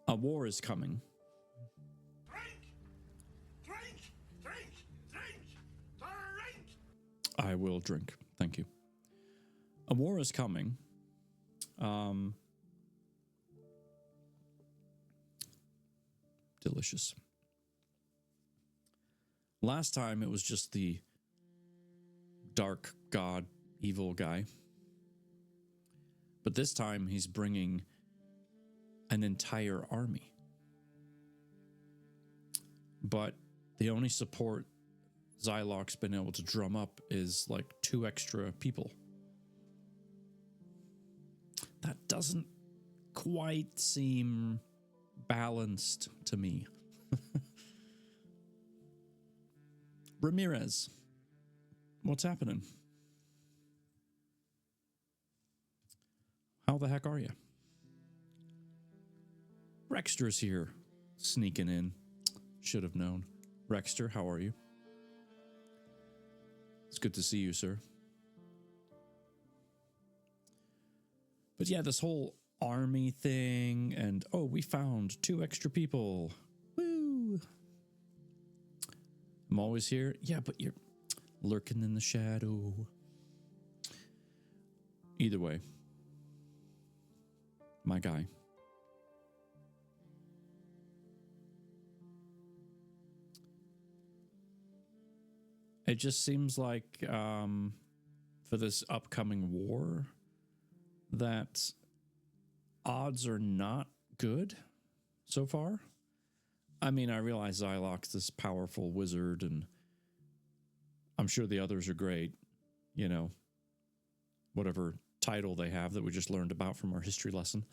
A war is coming. Drink! I will drink. Thank you. A war is coming. Delicious. Last time it was just the dark god, evil guy. But this time he's bringing an entire army. But the only support Xylock's been able to drum up is like 2 extra people. That doesn't quite seem balanced to me. Ramirez, what's happening? How the heck are you? Rexter's here, sneaking in. Should have known. Rexter, how are you? It's good to see you, sir. But yeah, this whole army thing, and oh, we found 2 extra people. Woo! I'm always here. Yeah, but you're lurking in the shadow. Either way, my guy. It just seems like for this upcoming war that odds are not good so far. I mean, I realize Xylock's this powerful wizard, and I'm sure the others are great, you know, whatever title they have that we just learned about from our history lesson.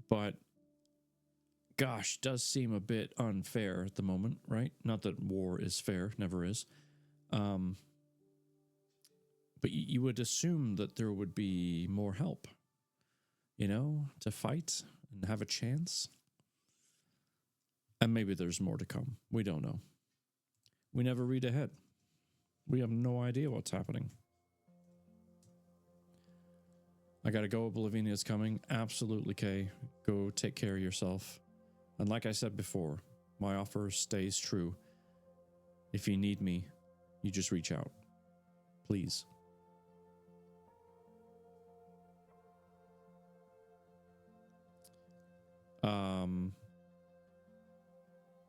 But gosh, does seem a bit unfair at the moment, right? Not that war is fair, never is. But you would assume that there would be more help, you know, to fight and have a chance. And maybe there's more to come. We don't know. We never read ahead. We have no idea what's happening. I gotta go. Oblivinia's coming. Absolutely, Kay. Go take care of yourself. And like I said before, my offer stays true. If you need me, you just reach out. Please.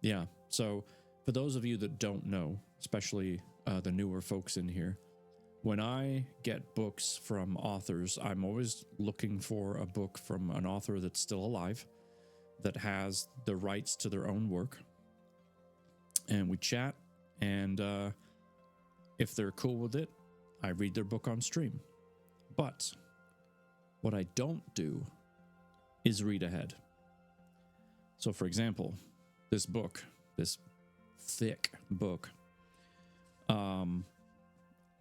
Yeah, so for those of you that don't know, especially the newer folks in here, when I get books from authors, I'm always looking for a book from an author that's still alive, that has the rights to their own work. And we chat, and if they're cool with it, I read their book on stream. But what I don't do is read ahead. So for example, this book, this thick book,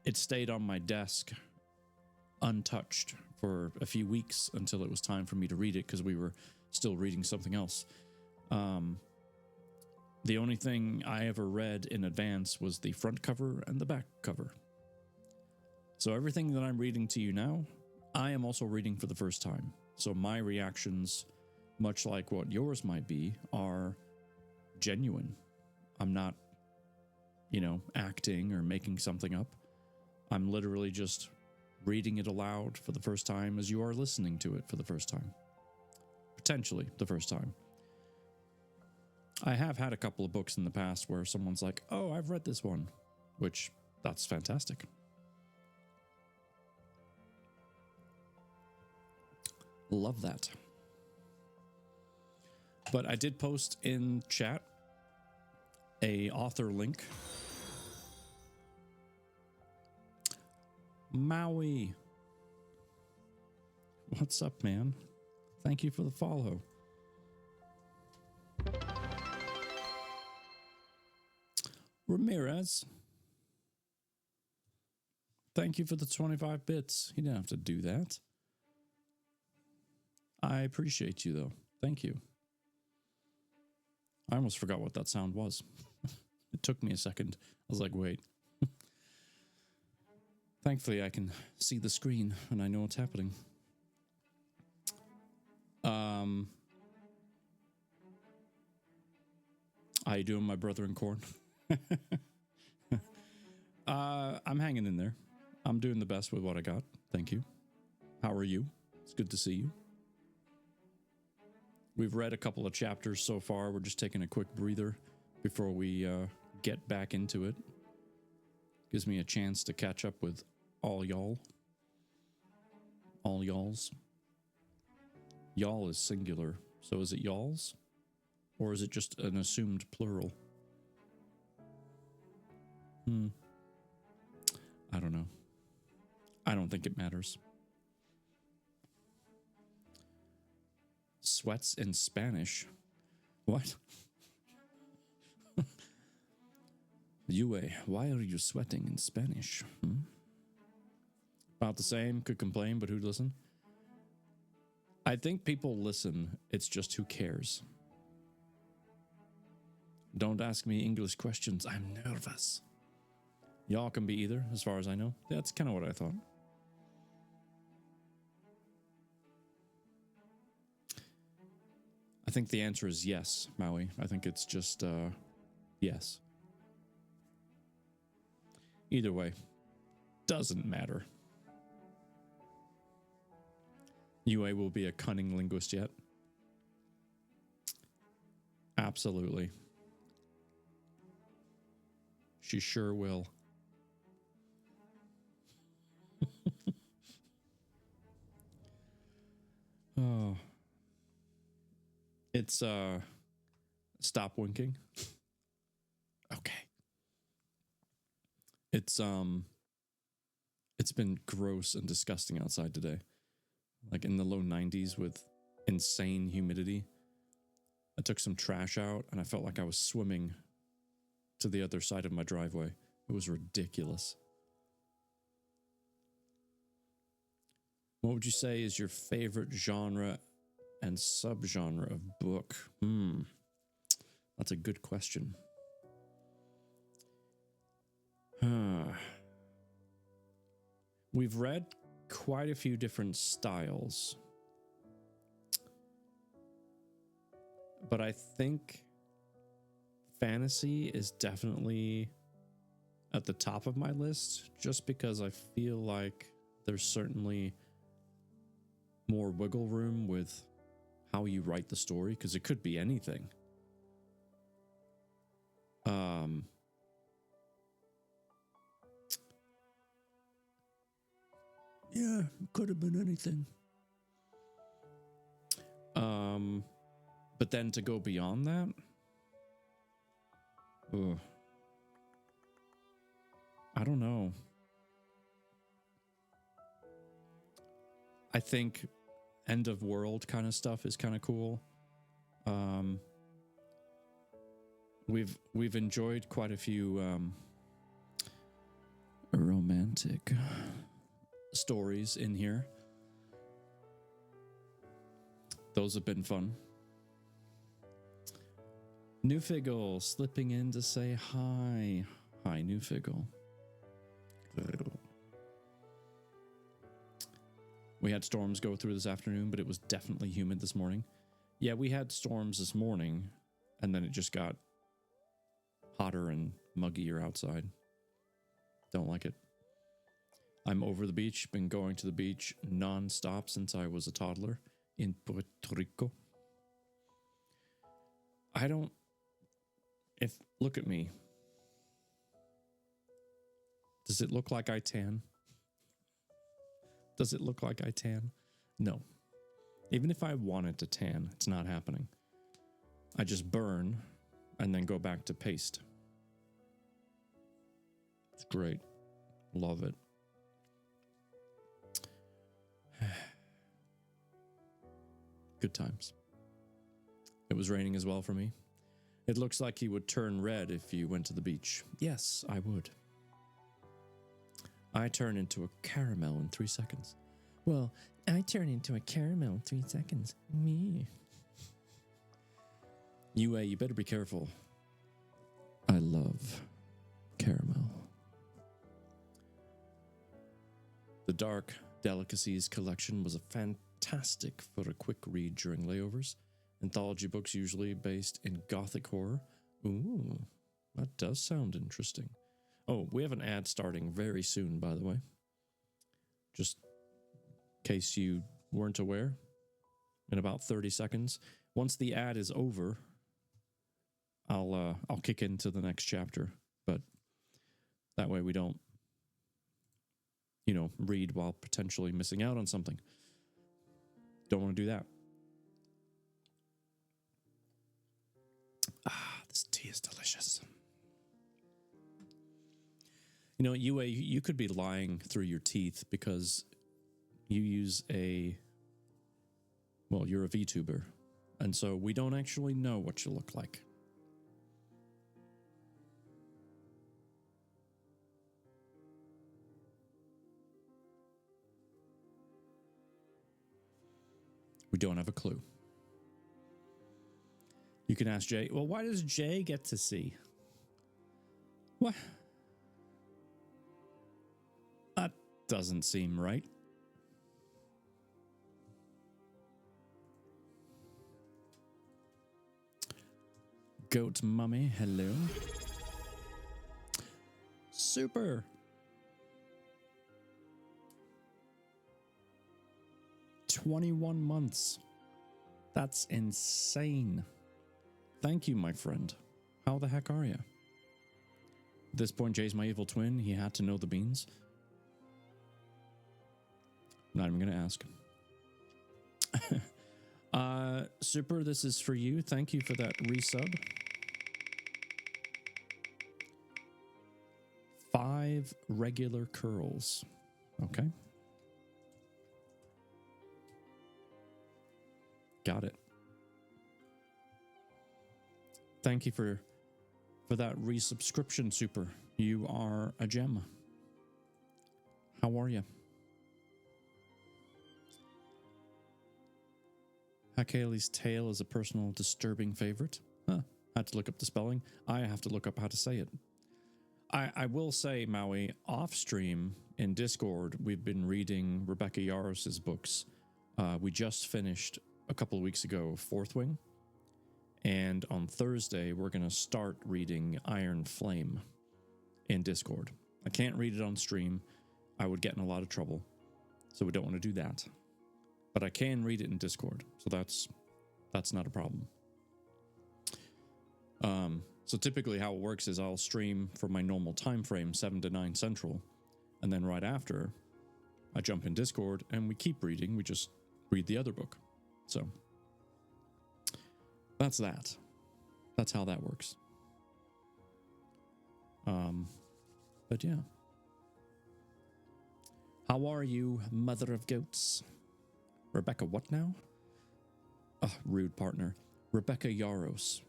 it stayed on my desk untouched for a few weeks until it was time for me to read it, because we were still reading something else. The only thing I ever read in advance was the front cover and the back cover. So everything that I'm reading to you now, I am also reading for the first time. So my reactions, much like what yours might be, are genuine. I'm not, you know, acting or making something up. I'm literally just reading it aloud for the first time as you are listening to it for the first time. Potentially the first time. I have had a couple of books in the past where someone's like, oh, I've read this one, which that's fantastic. Love that. But I did post in chat a author link. Maui. What's up, man? Thank you for the follow. Ramirez. Thank you for the 25 bits. You didn't have to do that. I appreciate you, though. Thank you. I almost forgot what that sound was. It took me a second. I was like, wait. Thankfully, I can see the screen and I know what's happening. How you doing, my brother in corn? I'm hanging in there. I'm doing the best with what I got. Thank you. How are you? It's good to see you. We've read a couple of chapters so far. We're just taking a quick breather before we get back into it. Gives me a chance to catch up with all y'all. All y'alls. Y'all is singular. So is it y'alls? Or is it just an assumed plural? I don't know. I don't think it matters. Sweats in Spanish? What? Yue, why are you sweating in Spanish? About the same, could complain, but who'd listen? I think people listen, it's just who cares. Don't ask me English questions, I'm nervous. Y'all can be either, as far as I know. That's kind of what I thought. I think the answer is yes, Maui. I think it's just, yes. Either way, doesn't matter. Yue will be a cunning linguist yet. Absolutely. She sure will. Oh. It's, stop winking. Okay. It's been gross and disgusting outside today. Like in the low 90s with insane humidity. I took some trash out and I felt like I was swimming to the other side of my driveway. It was ridiculous. What would you say is your favorite genre and subgenre of book? That's a good question. We've read quite a few different styles. But I think fantasy is definitely at the top of my list, just because I feel like there's certainly more wiggle room with how you write the story, because it could be anything. Yeah, it could have been anything. But then to go beyond that, I don't know. I think end of world kind of stuff is kind of cool. We've enjoyed quite a few romantic stories in here. Those have been fun. Newfiggle slipping in to say hi. Hi, Newfiggle. We had storms go through this afternoon, but it was definitely humid this morning. Yeah, we had storms this morning, and then it just got hotter and muggier outside. Don't like it. I'm over the beach, been going to the beach non-stop since I was a toddler in Puerto Rico. Look at me. Does it look like I tan? Does it look like I tan? No. Even if I wanted to tan, it's not happening. I just burn and then go back to paste. It's great. Love it. Good times. It was raining as well for me. It looks like you would turn red if you went to the beach. Yes, I would. I turn into a caramel in 3 seconds. Well, I turn into a caramel in 3 seconds. Me. Yue, you better be careful. I love caramel. The Dark Delicacies collection was a fantastic for a quick read during layovers. Anthology books usually based in gothic horror. Ooh, that does sound interesting. Oh, we have an ad starting very soon, by the way. Just in case you weren't aware. in about 30 seconds. Once the ad is over, I'll kick into the next chapter, but that way we don't, read while potentially missing out on something. Don't want to do that. Ah, this tea is delicious. Yue, you could be lying through your teeth because you use you're a VTuber, and so we don't actually know what you look like. We don't have a clue. You can ask Jay, well, why does Jay get to see? What? That doesn't seem right. Goat Mummy, hello. Super. "21 months. That's insane. Thank you, my friend. How the heck are you?" At this point, Jay's my evil twin. He had to know the beans. I'm not even going to ask. Super, this is for you. Thank you for that resub. 5 regular curls. Okay. Got it. Thank you for that resubscription, Super. You are a gem. How are you? Hakali's Tale is a personal disturbing favorite. Huh. Had to look up the spelling. I have to look up how to say it. I will say, Maui, off stream in Discord, we've been reading Rebecca Yaros's books. We just finished a couple of weeks ago Fourth Wing, and on Thursday we're going to start reading Iron Flame in Discord. I can't read it on stream. I would get in a lot of trouble, so we don't want to do that. But I can read it in Discord, so that's not a problem. So typically how it works is I'll stream for my normal time frame, 7 to 9 Central, and then right after I jump in Discord and we keep reading. We just read the other book. So that's that. That's how that works. But yeah. How are you, mother of goats? Rebecca what now? Rude partner. Rebecca Yaros.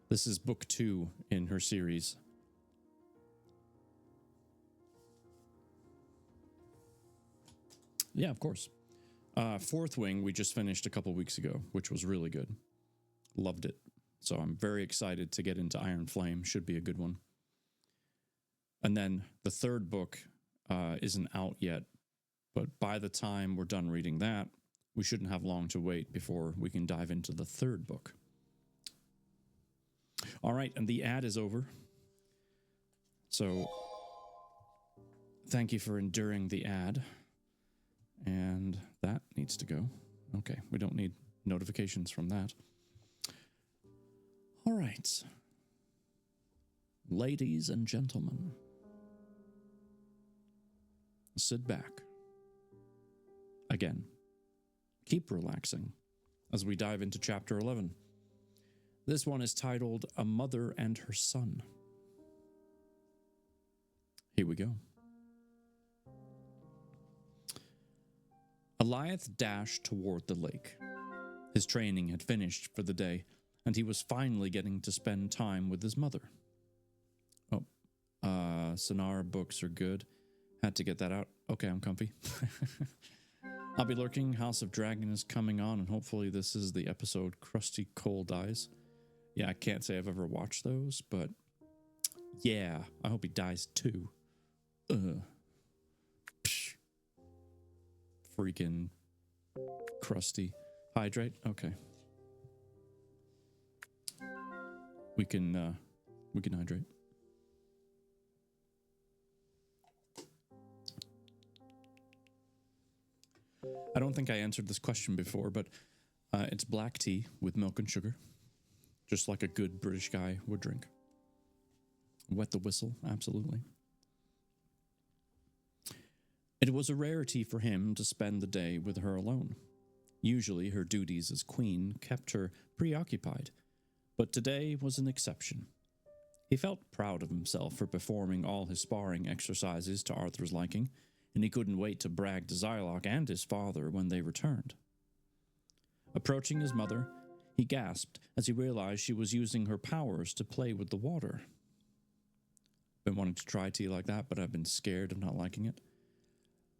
This is book 2 in her series. Yeah, of course. Fourth Wing we just finished a couple weeks ago, which was really good. Loved it. So I'm very excited to get into Iron Flame. Should be a good one. And then the third book isn't out yet, but by the time we're done reading that, we shouldn't have long to wait before we can dive into the third book. All right, and the ad is over. So thank you for enduring the ad. And that needs to go. Okay, we don't need notifications from that. All right. Ladies and gentlemen, sit back. Again, keep relaxing as we dive into chapter 11. This one is titled A Mother and Her Son. Here we go. Eliath dashed toward the lake. His training had finished for the day, and he was finally getting to spend time with his mother. Sonara books are good. Had to get that out. Okay, I'm comfy. I'll be lurking. House of Dragon is coming on, and hopefully this is the episode Krusty Cole dies. Yeah, I can't say I've ever watched those, but yeah, I hope he dies too. Freaking Krusty. Hydrate? Okay. We can hydrate. I don't think I answered this question before, but it's black tea with milk and sugar, just like a good British guy would drink. Wet the whistle, absolutely. It was a rarity for him to spend the day with her alone. Usually her duties as queen kept her preoccupied, but today was an exception. He felt proud of himself for performing all his sparring exercises to Arthur's liking, and he couldn't wait to brag to Zylock and his father when they returned. Approaching his mother, he gasped as he realized she was using her powers to play with the water. Been wanting to try tea like that, but I've been scared of not liking it.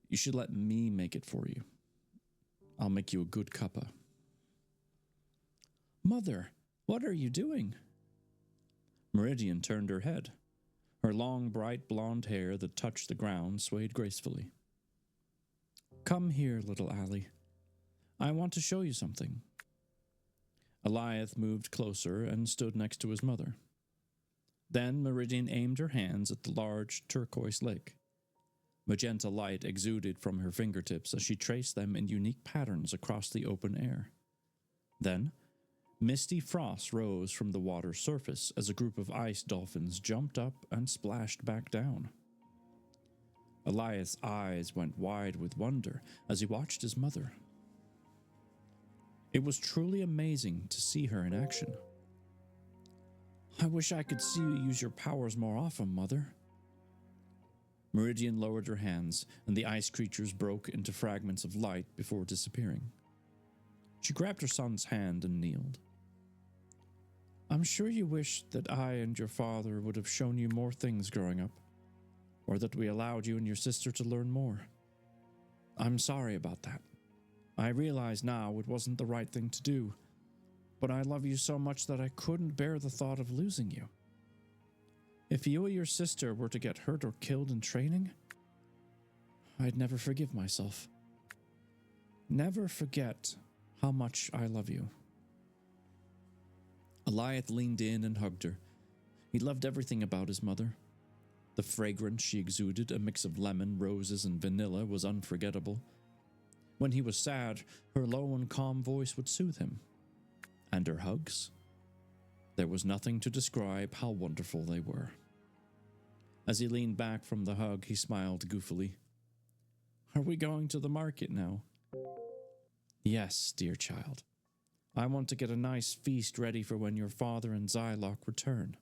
You should let me make it for you. I'll make you a good cuppa. Mother, what are you doing? Meridian turned her head. Her long, bright blonde hair that touched the ground swayed gracefully. Come here, little Allie. I want to show you something. Eliath moved closer and stood next to his mother. Then Meridian aimed her hands at the large turquoise lake. Magenta light exuded from her fingertips as she traced them in unique patterns across the open air. Then, misty frost rose from the water's surface as a group of ice dolphins jumped up and splashed back down. Eliath's eyes went wide with wonder as he watched his mother. It was truly amazing to see her in action. I wish I could see you use your powers more often, Mother. Meridian lowered her hands, and the ice creatures broke into fragments of light before disappearing. She grabbed her son's hand and kneeled. I'm sure you wish that I and your father would have shown you more things growing up, or that we allowed you and your sister to learn more. I'm sorry about that. I realize now it wasn't the right thing to do, but I love you so much that I couldn't bear the thought of losing you. If you or your sister were to get hurt or killed in training, I'd never forgive myself. Never forget how much I love you. Eliath leaned in and hugged her. He loved everything about his mother. The fragrance she exuded, a mix of lemon, roses, and vanilla, was unforgettable. When he was sad, her low and calm voice would soothe him. And her hugs? There was nothing to describe how wonderful they were. As he leaned back from the hug, he smiled goofily. Are we going to the market now? Yes, dear child. I want to get a nice feast ready for when your father and Zylock return.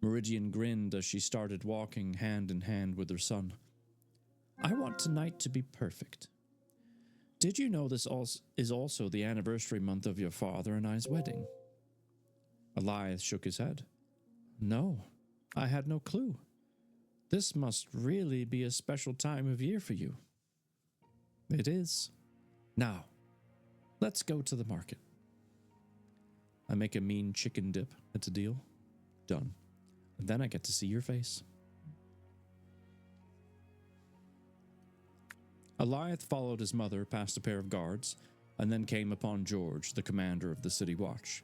Meridian grinned as she started walking hand in hand with her son. I want tonight to be perfect. Did you know this is also the anniversary month of your father and I's wedding? Eliath shook his head. No, I had no clue. This must really be a special time of year for you. It is. Now, let's go to the market. I make a mean chicken dip. It's a deal. Done. And then I get to see your face. Eliath followed his mother past a pair of guards, and then came upon George, the commander of the city watch.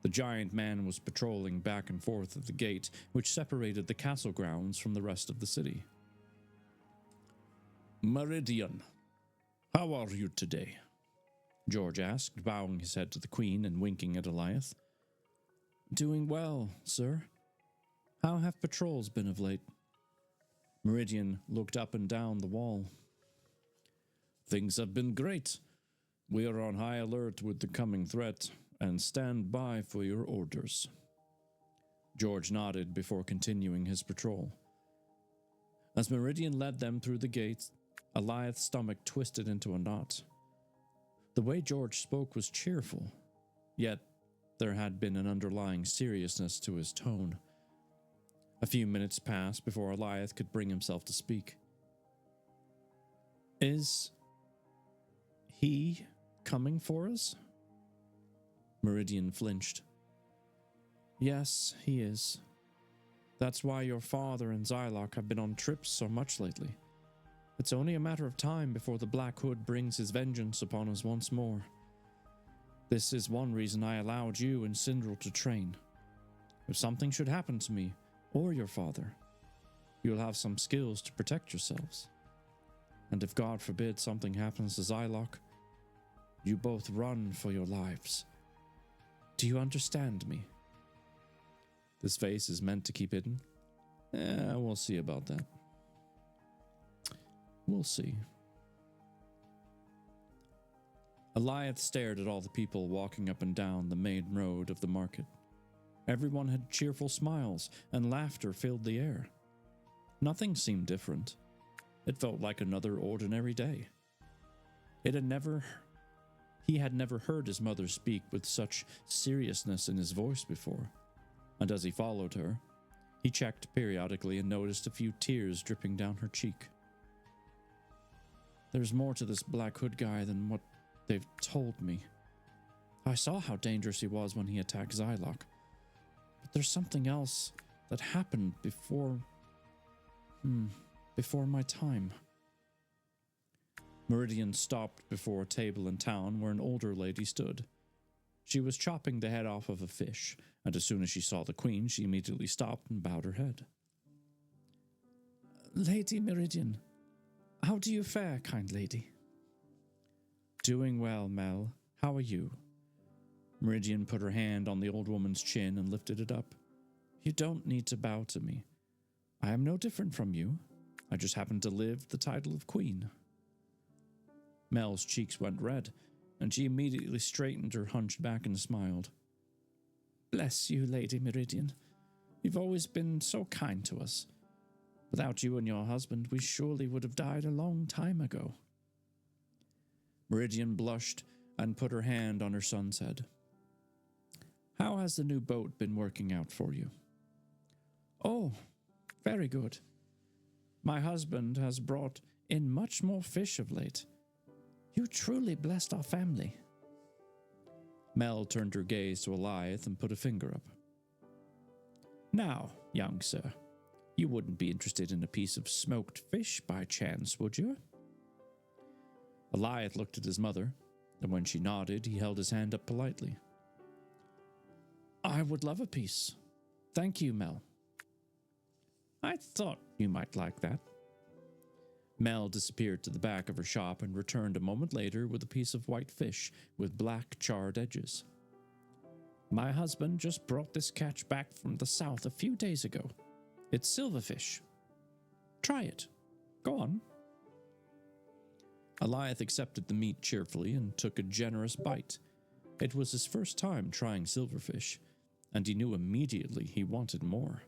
The giant man was patrolling back and forth at the gate, which separated the castle grounds from the rest of the city. Meridian, how are you today? George asked, bowing his head to the queen and winking at Eliath. Doing well, sir. How have patrols been of late? Meridian looked up and down the wall. Things have been great. We are on high alert with the coming threat, and stand by for your orders. George nodded before continuing his patrol. As Meridian led them through the gates, Eliath's stomach twisted into a knot. The way George spoke was cheerful, yet there had been an underlying seriousness to his tone. A few minutes passed before Eliath could bring himself to speak. Is he coming for us? Meridian flinched. Yes, he is. That's why your father and Zylock have been on trips so much lately. It's only a matter of time before the Black Hood brings his vengeance upon us once more. This is one reason I allowed you and Sindral to train. If something should happen to me, or your father, you'll have some skills to protect yourselves. and if God forbid something happens to Zylok, you both run for your lives. Do you understand me? This face is meant to keep hidden? We'll see about that. We'll see. Eliath stared at all the people walking up and down the main road of the market. Everyone had cheerful smiles, and laughter filled the air. Nothing seemed different. It felt like another ordinary day. He had never heard his mother speak with such seriousness in his voice before, and as he followed her, he checked periodically and noticed a few tears dripping down her cheek. There's more to this Black Hood guy than what they've told me. I saw how dangerous he was when he attacked Zylok, but there's something else that happened before my time. Meridian stopped before a table in town where an older lady stood. She was chopping the head off of a fish, and as soon as she saw the queen, she immediately stopped and bowed her head. Lady Meridian, how do you fare, kind lady? Doing well, Mel. How are you? Meridian put her hand on the old woman's chin and lifted it up. You don't need to bow to me. I am no different from you. I just happen to live the title of queen. Mel's cheeks went red, and she immediately straightened her hunched back and smiled. Bless you, Lady Meridian. You've always been so kind to us. Without you and your husband, we surely would have died a long time ago. Meridian blushed and put her hand on her son's head. How has the new boat been working out for you? Oh, very good. My husband has brought in much more fish of late. You truly blessed our family. Mel turned her gaze to Eliath and put a finger up. Now, young sir, you wouldn't be interested in a piece of smoked fish by chance, would you? Eliath looked at his mother, and when she nodded, he held his hand up politely. I would love a piece. Thank you, Mel. I thought you might like that. Mel disappeared to the back of her shop and returned a moment later with a piece of white fish with black charred edges. My husband just brought this catch back from the south a few days ago. It's silverfish. Try it. Go on. Eliath accepted the meat cheerfully and took a generous bite. It was his first time trying silverfish, and he knew immediately he wanted more.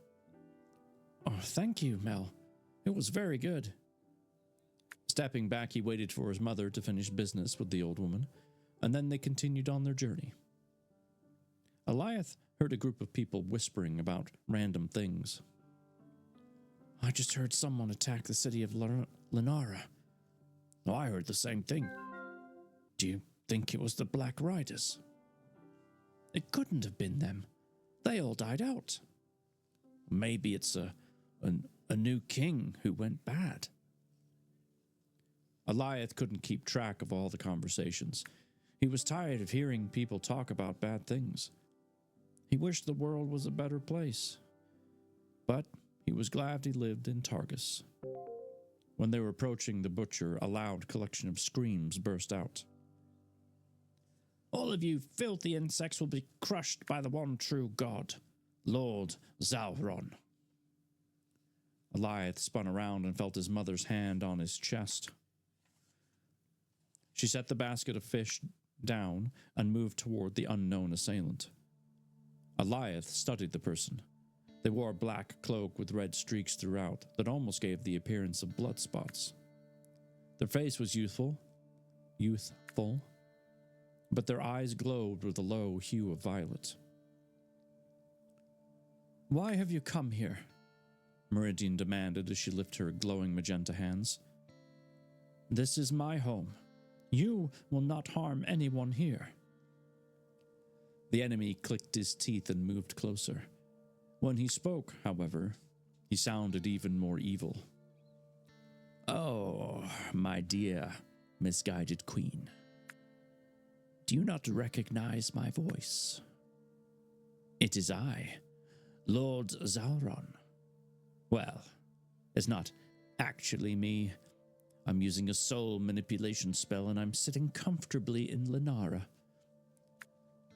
Oh, thank you, Mel. It was very good. Stepping back, he waited for his mother to finish business with the old woman, and then they continued on their journey. Eliath heard a group of people whispering about random things. I just heard someone attack the city of Lenara. Oh, I heard the same thing. Do you think it was the Black Riders? It couldn't have been them. They all died out. Maybe it's a new king who went bad. Eliath couldn't keep track of all the conversations. He was tired of hearing people talk about bad things. He wished the world was a better place. But he was glad he lived in Targus. When they were approaching the butcher, a loud collection of screams burst out. All of you filthy insects will be crushed by the one true god, Lord Zalron. Eliath spun around and felt his mother's hand on his chest. She set the basket of fish down and moved toward the unknown assailant. Eliath studied the person. They wore a black cloak with red streaks throughout that almost gave the appearance of blood spots. Their face was youthful, but their eyes glowed with a low hue of violet. Why have you come here? Meridian demanded as she lifted her glowing magenta hands. This is my home. You will not harm anyone here. The enemy clicked his teeth and moved closer. When he spoke, however, he sounded even more evil. Oh, my dear, misguided queen. Do you not recognize my voice? It is I, Lord Zalron. Well, it's not actually me. I'm using a soul manipulation spell and I'm sitting comfortably in Lenara.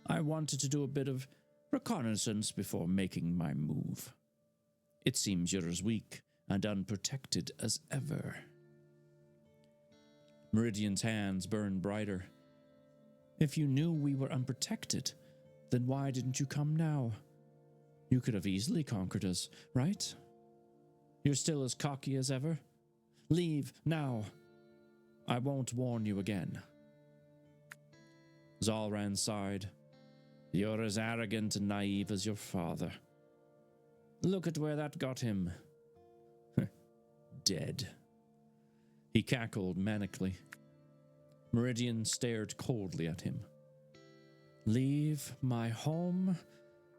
I wanted to do a bit of reconnaissance before making my move. It seems you're as weak and unprotected as ever. Meridian's hands burned brighter. If you knew we were unprotected, then why didn't you come now? You could have easily conquered us, right? You're still as cocky as ever? Leave now. I won't warn you again. Zalran sighed. You're as arrogant and naive as your father. Look at where that got him. Dead. He cackled manically. Meridian stared coldly at him. Leave my home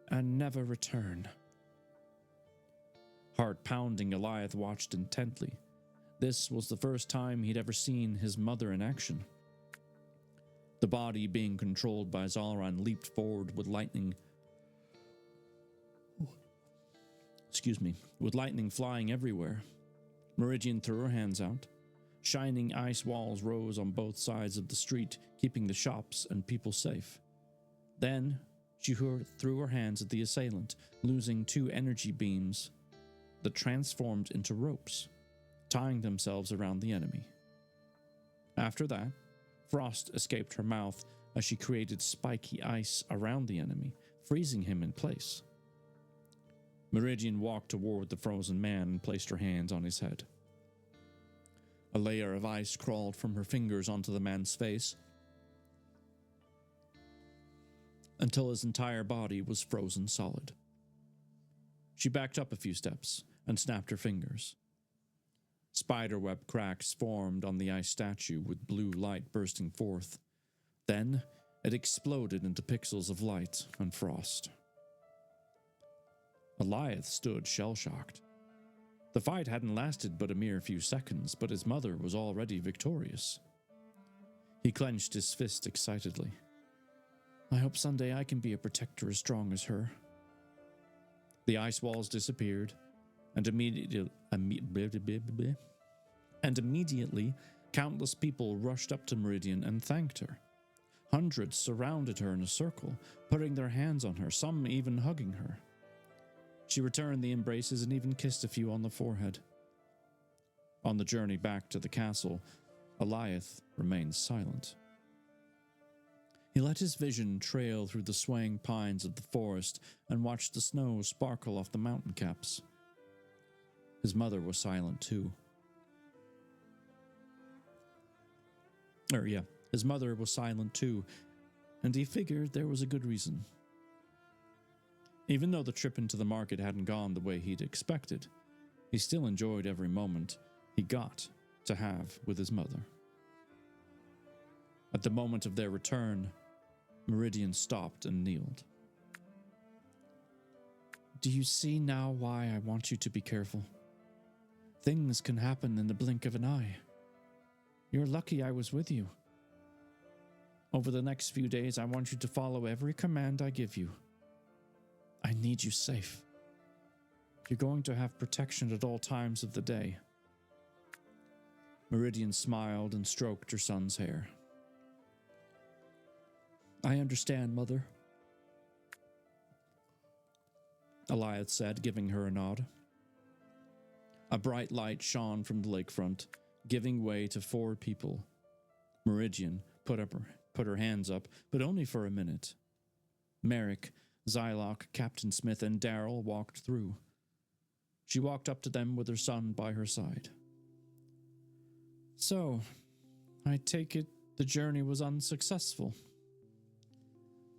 and never return. Heart pounding, Goliath watched intently. This was the first time he'd ever seen his mother in action. The body being controlled by Zalran leaped forward with lightning. With lightning flying everywhere. Meridian threw her hands out. Shining ice walls rose on both sides of the street, keeping the shops and people safe. Then she threw her hands at the assailant, losing 2 energy beams that transformed into ropes, tying themselves around the enemy. After that, frost escaped her mouth as she created spiky ice around the enemy, freezing him in place. Meridian walked toward the frozen man and placed her hands on his head. A layer of ice crawled from her fingers onto the man's face until his entire body was frozen solid. She backed up a few steps and snapped her fingers. Spiderweb cracks formed on the ice statue with blue light bursting forth. Then it exploded into pixels of light and frost. Goliath stood shell-shocked. The fight hadn't lasted but a mere few seconds, but his mother was already victorious. He clenched his fist excitedly. I hope someday I can be a protector as strong as her. The ice walls disappeared, and immediately, countless people rushed up to Meridian and thanked her. Hundreds surrounded her in a circle, putting their hands on her, some even hugging her. She returned the embraces and even kissed a few on the forehead. On the journey back to the castle, Goliath remained silent. He let his vision trail through the swaying pines of the forest and watched the snow sparkle off the mountain caps. His mother was silent too. His mother was silent too, and he figured there was a good reason. Even though the trip into the market hadn't gone the way he'd expected, he still enjoyed every moment he got to have with his mother. At the moment of their return, Meridian stopped and kneeled. Do you see now why I want you to be careful? Things can happen in the blink of an eye. You're lucky I was with you. Over the next few days, I want you to follow every command I give you. I need you safe. You're going to have protection at all times of the day. Meridian smiled and stroked her son's hair. I understand, Mother. Goliath said, giving her a nod. A bright light shone from the lakefront, giving way to 4 people. Meridian put her hands up, but only for a minute. Merrick, Zylock, Captain Smith, and Darrell walked through. She walked up to them with her son by her side. So, I take it the journey was unsuccessful.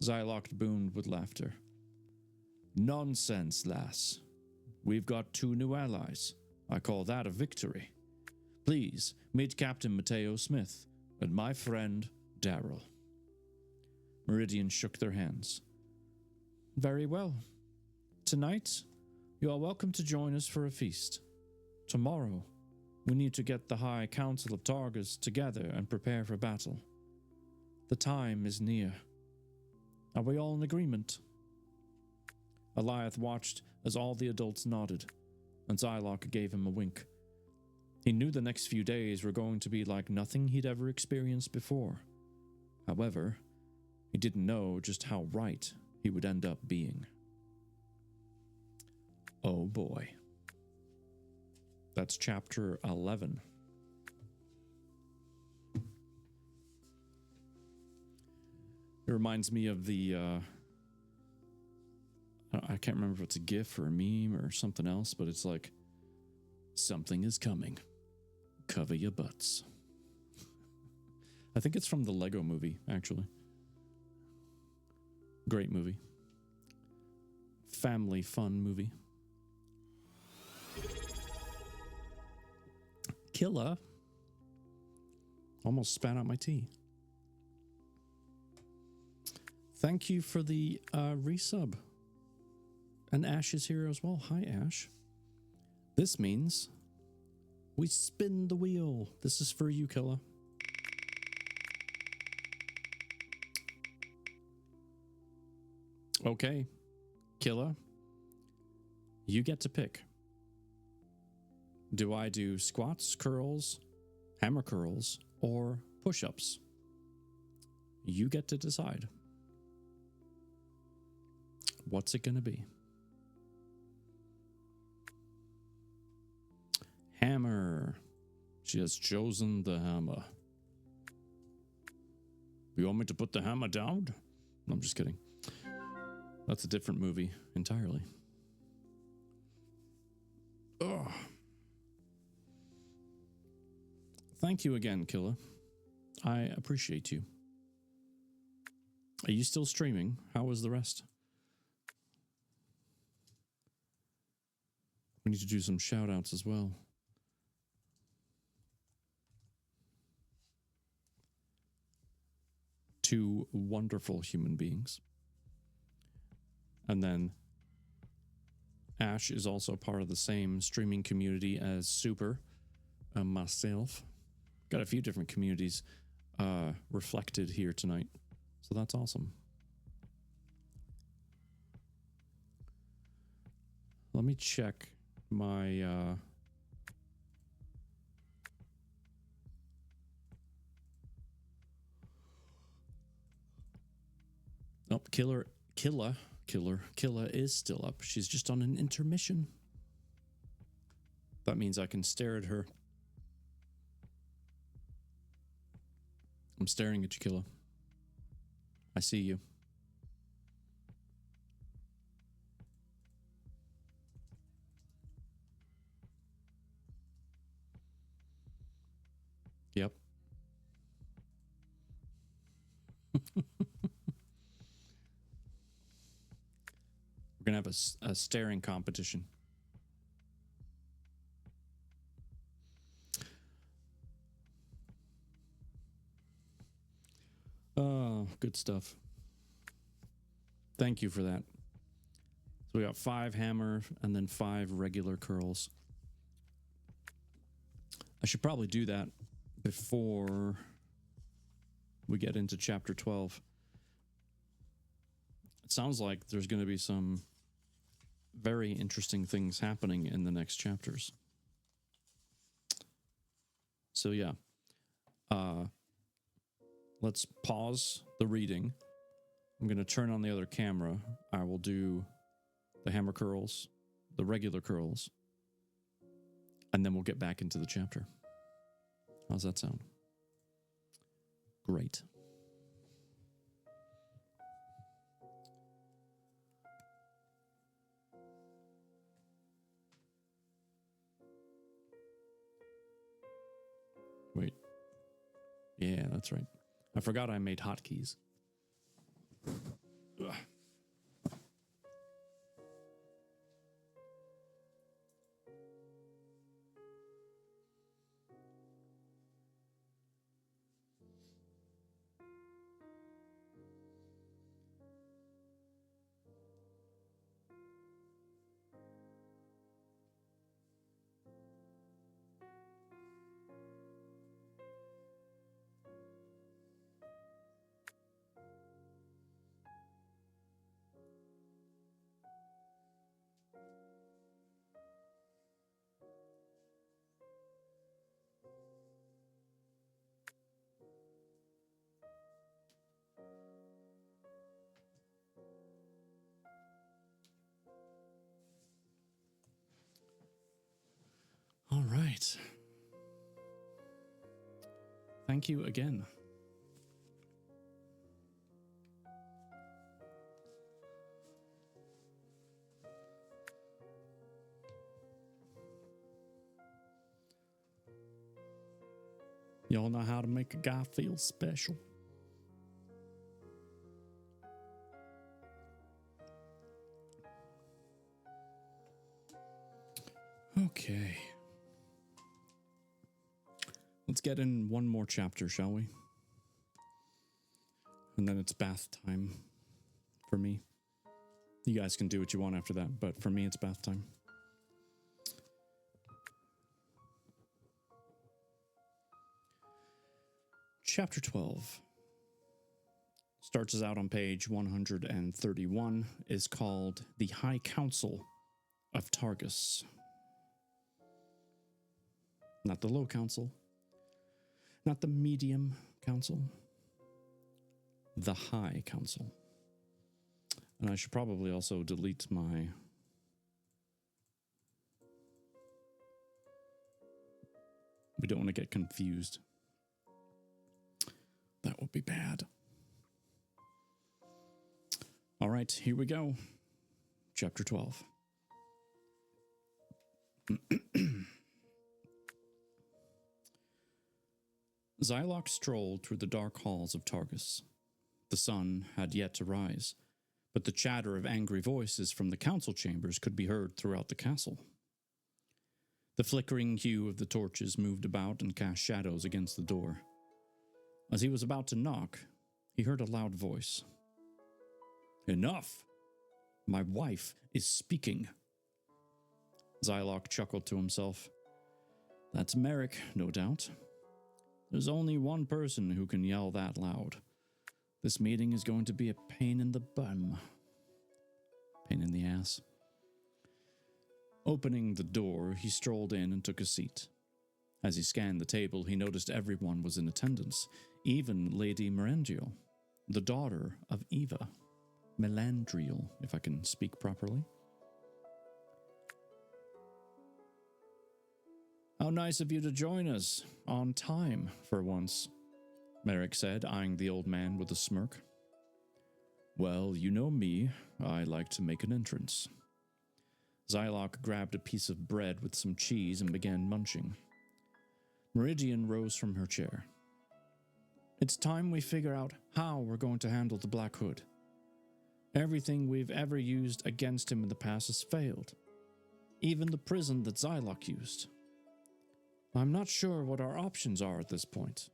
Zylock boomed with laughter. Nonsense, lass. We've got 2 new allies. I call that a victory. Please, meet Captain Mateo Smith and my friend, Darrell. Meridian shook their hands. Very well. Tonight, you are welcome to join us for a feast. Tomorrow, we need to get the High Council of Targus together and prepare for battle. The time is near. Are we all in agreement? Goliath watched as all the adults nodded, and Zylock gave him a wink. He knew the next few days were going to be like nothing he'd ever experienced before. However, he didn't know just how right he would end up being. Oh boy. That's chapter 11. It reminds me of the, I can't remember if it's a GIF or a meme or something else, but it's like, something is coming. Cover your butts. I think it's from the Lego movie, actually. Great movie. Family fun movie. Killa. Almost spat out my tea. Thank you for the resub. And Ash is here as well. Hi, Ash. This means we spin the wheel. This is for you, Killa. Okay, Killa, you get to pick. Do I do squats, curls, hammer curls, or push-ups? You get to decide. What's it gonna be? Hammer. She has chosen the hammer. You want me to put the hammer down? No, I'm just kidding. That's a different movie entirely. Ugh. Thank you again, Killa. I appreciate you. Are you still streaming? How was the rest? We need to do some shout outs as well. Two wonderful human beings. And then Ash is also part of the same streaming community as Super and myself. Got a few different communities reflected here tonight. So that's awesome. Let me check my oh, Killa is still up. She's just on an intermission. That means I can stare at her. I'm staring at you, Killa. I see you. Yep. We're going to have a staring competition. Oh, good stuff. Thank you for that. So we got 5 hammer and then 5 regular curls. I should probably do that before we get into chapter 12. It sounds like there's going to be some very interesting things happening in the next chapters. So yeah. Let's pause the reading. I'm going to turn on the other camera. I will do the hammer curls, the regular curls, and then we'll get back into the chapter. How's that sound? Great. Wait. Yeah, that's right. I forgot I made hotkeys. Ugh. right. Thank you again. Y'all know how to make a guy feel special. Okay. Let's get in one more chapter, shall we? And then it's bath time for me. You guys can do what you want after that, but for me, it's bath time. Chapter 12 starts us out on page 131, is called The High Council of Targus. Not the Low Council, not the Medium Council, the High Council. And I should probably also delete my... We don't want to get confused. That would be bad. All right, here we go. Chapter 12. Xylock strolled through the dark halls of Targus. The sun had yet to rise, but the chatter of angry voices from the council chambers could be heard throughout the castle. The flickering hue of the torches moved about and cast shadows against the door. As he was about to knock, he heard a loud voice. "Enough! My wife is speaking." Xylock chuckled to himself. That's Merrick, no doubt. There's only one person who can yell that loud. This meeting is going to be a pain in the bum. Pain in the ass. Opening the door, he strolled in and took a seat. As he scanned the table, he noticed everyone was in attendance, even Lady Merendriel, the daughter of Eva. Melandriel, if I can speak properly. "How nice of you to join us, on time, for once," Merrick said, eyeing the old man with a smirk. "Well, you know me, I like to make an entrance." Xylock grabbed a piece of bread with some cheese and began munching. Meridian rose from her chair. "It's time we figure out how we're going to handle the Black Hood. Everything we've ever used against him in the past has failed. Even the prison that Xylock used. I'm not sure what our options are at this point."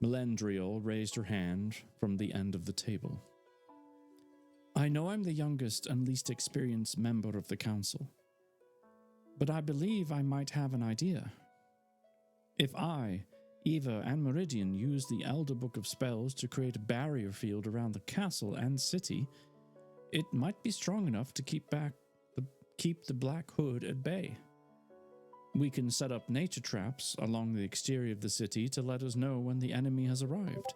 Melandriel raised her hand from the end of the table. "I know I'm the youngest and least experienced member of the council, but I believe I might have an idea. If I, Eva, and Meridian use the Elder Book of Spells to create a barrier field around the castle and city, it might be strong enough to keep the Black Hood at bay. We can set up nature traps along the exterior of the city to let us know when the enemy has arrived,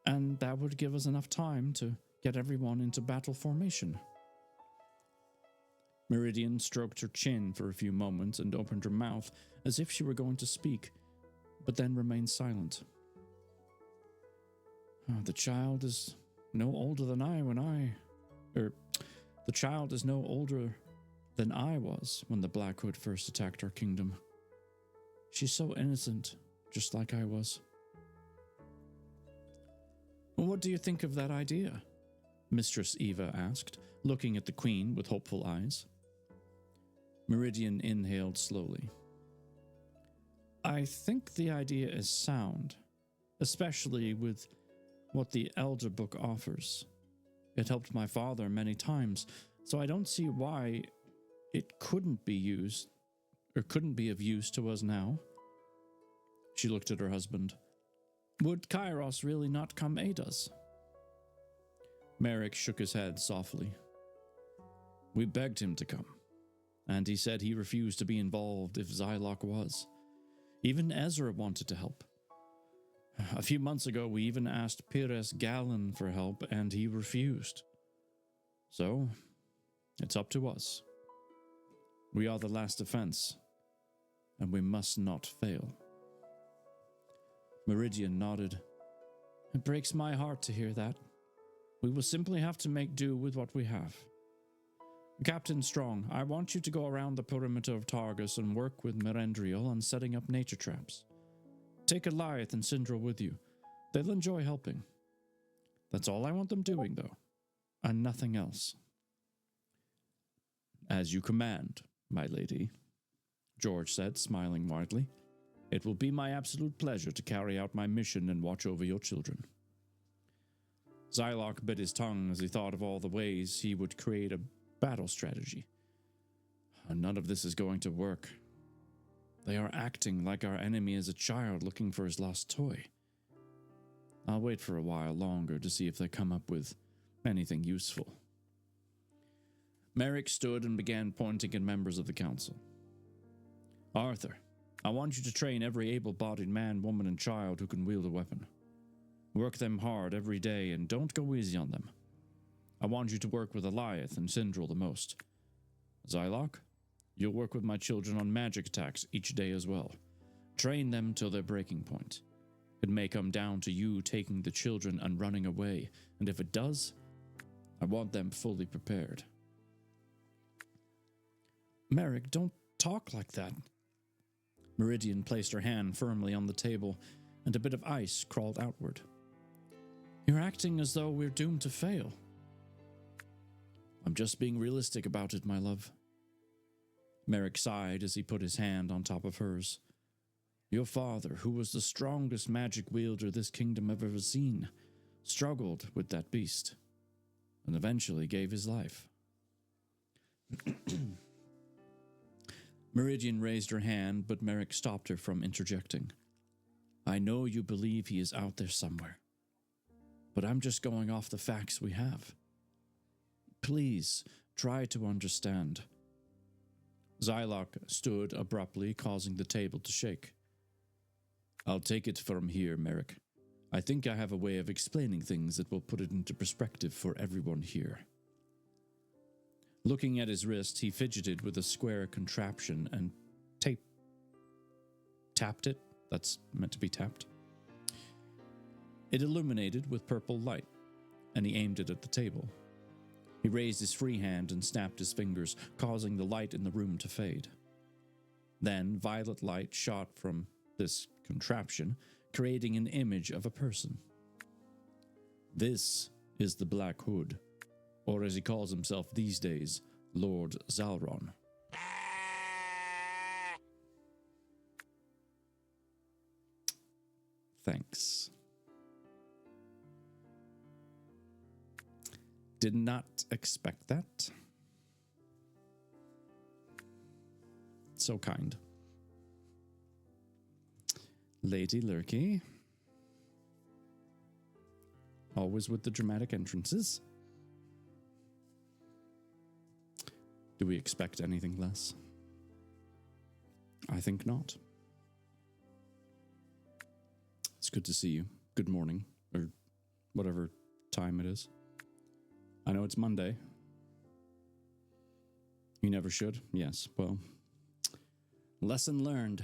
and that would give us enough time to get everyone into battle formation." Meridian stroked her chin for a few moments and opened her mouth as if she were going to speak, but then remained silent. The child is no older than I was when the Black Hood first attacked our kingdom. She's so innocent, just like I was. "What do you think of that idea?" Mistress Eva asked, looking at the queen with hopeful eyes. Meridian inhaled slowly. "I think the idea is sound, especially with what the Elder Book offers. It helped my father many times, so I don't see why it couldn't be of use to us now." She looked at her husband. "Would Kairos really not come aid us?" Merrick shook his head softly. "We begged him to come, and he said he refused to be involved if Xylock was. Even Ezra wanted to help. A few months ago, we even asked Pires Gallon for help, and he refused. So, it's up to us." We are the last defense, and we must not fail. Meridian nodded. It breaks my heart to hear that. We will simply have to make do with what we have. Captain Strong, I want you to go around the perimeter of Targus and work with Merendriel on setting up nature traps. Take Goliath and Syndra with you. They'll enjoy helping. That's all I want them doing, though, and nothing else. As you command, my lady, George said, smiling widely. It will be my absolute pleasure to carry out my mission and watch over your children. Xylock bit his tongue as he thought of all the ways he would create a battle strategy. None of this is going to work. They are acting like our enemy is a child looking for his lost toy. I'll wait for a while longer to see if they come up with anything useful. Merrick stood and began pointing at members of the council. Arthur, I want you to train every able-bodied man, woman, and child who can wield a weapon. Work them hard every day and don't go easy on them. I want you to work with Goliath and Syndril the most. Xylock, you'll work with my children on magic attacks each day as well. Train them till their breaking point. It may come down to you taking the children and running away, and if it does, I want them fully prepared. Merrick, don't talk like that. Meridian placed her hand firmly on the table, and a bit of ice crawled outward. You're acting as though we're doomed to fail. I'm just being realistic about it, my love. Merrick sighed as he put his hand on top of hers. Your father, who was the strongest magic wielder this kingdom ever seen, struggled with that beast, and eventually gave his life. Meridian raised her hand, but Merrick stopped her from interjecting. I know you believe he is out there somewhere, but I'm just going off the facts we have. Please, try to understand. Xylock stood abruptly, causing the table to shake. I'll take it from here, Merrick. I think I have a way of explaining things that will put it into perspective for everyone here. Looking at his wrist, he fidgeted with a square contraption and tapped it. That's meant to be tapped. It illuminated with purple light, and he aimed it at the table. He raised his free hand and snapped his fingers, causing the light in the room to fade. Then violet light shot from this contraption, creating an image of a person. This is the Black Hood, or as he calls himself these days, Lord Zalron. Thanks. Did not expect that. So kind. Lady Lurky. Always with the dramatic entrances. Do we expect anything less? I think not. It's good to see you. Good morning, or whatever time it is. I know it's Monday. You never should? Yes, well, lesson learned.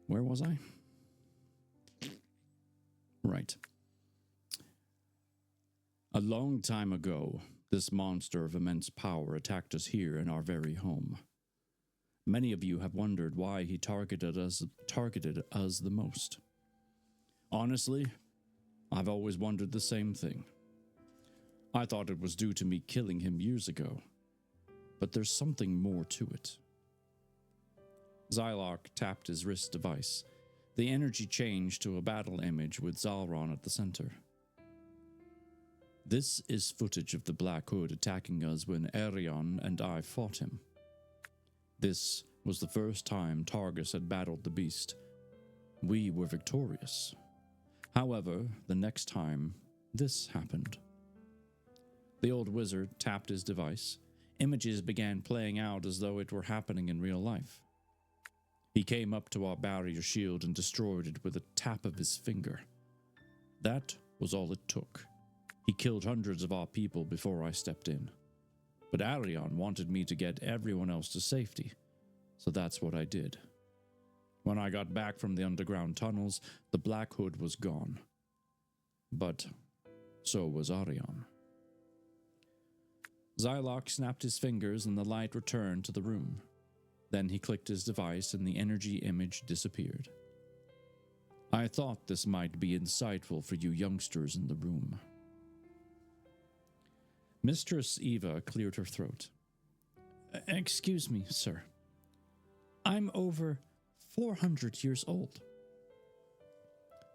Where was I? Right. A long time ago, this monster of immense power attacked us here in our very home. Many of you have wondered why he targeted us the most. Honestly, I've always wondered the same thing. I thought it was due to me killing him years ago, but there's something more to it. Xylock tapped his wrist device. The energy changed to a battle image with Zalron at the center. This is footage of the Black Hood attacking us when Arion and I fought him. This was the first time Targus had battled the beast. We were victorious. However, the next time, this happened. The old wizard tapped his device. Images began playing out as though it were happening in real life. He came up to our barrier shield and destroyed it with a tap of his finger. That was all it took. He killed hundreds of our people before I stepped in. But Arion wanted me to get everyone else to safety, so that's what I did. When I got back from the underground tunnels, the Black Hood was gone. But so was Arion. Zylok snapped his fingers and the light returned to the room. Then he clicked his device and the energy image disappeared. I thought this might be insightful for you youngsters in the room. Mistress Eva cleared her throat. Excuse me, sir. I'm over 400 years old.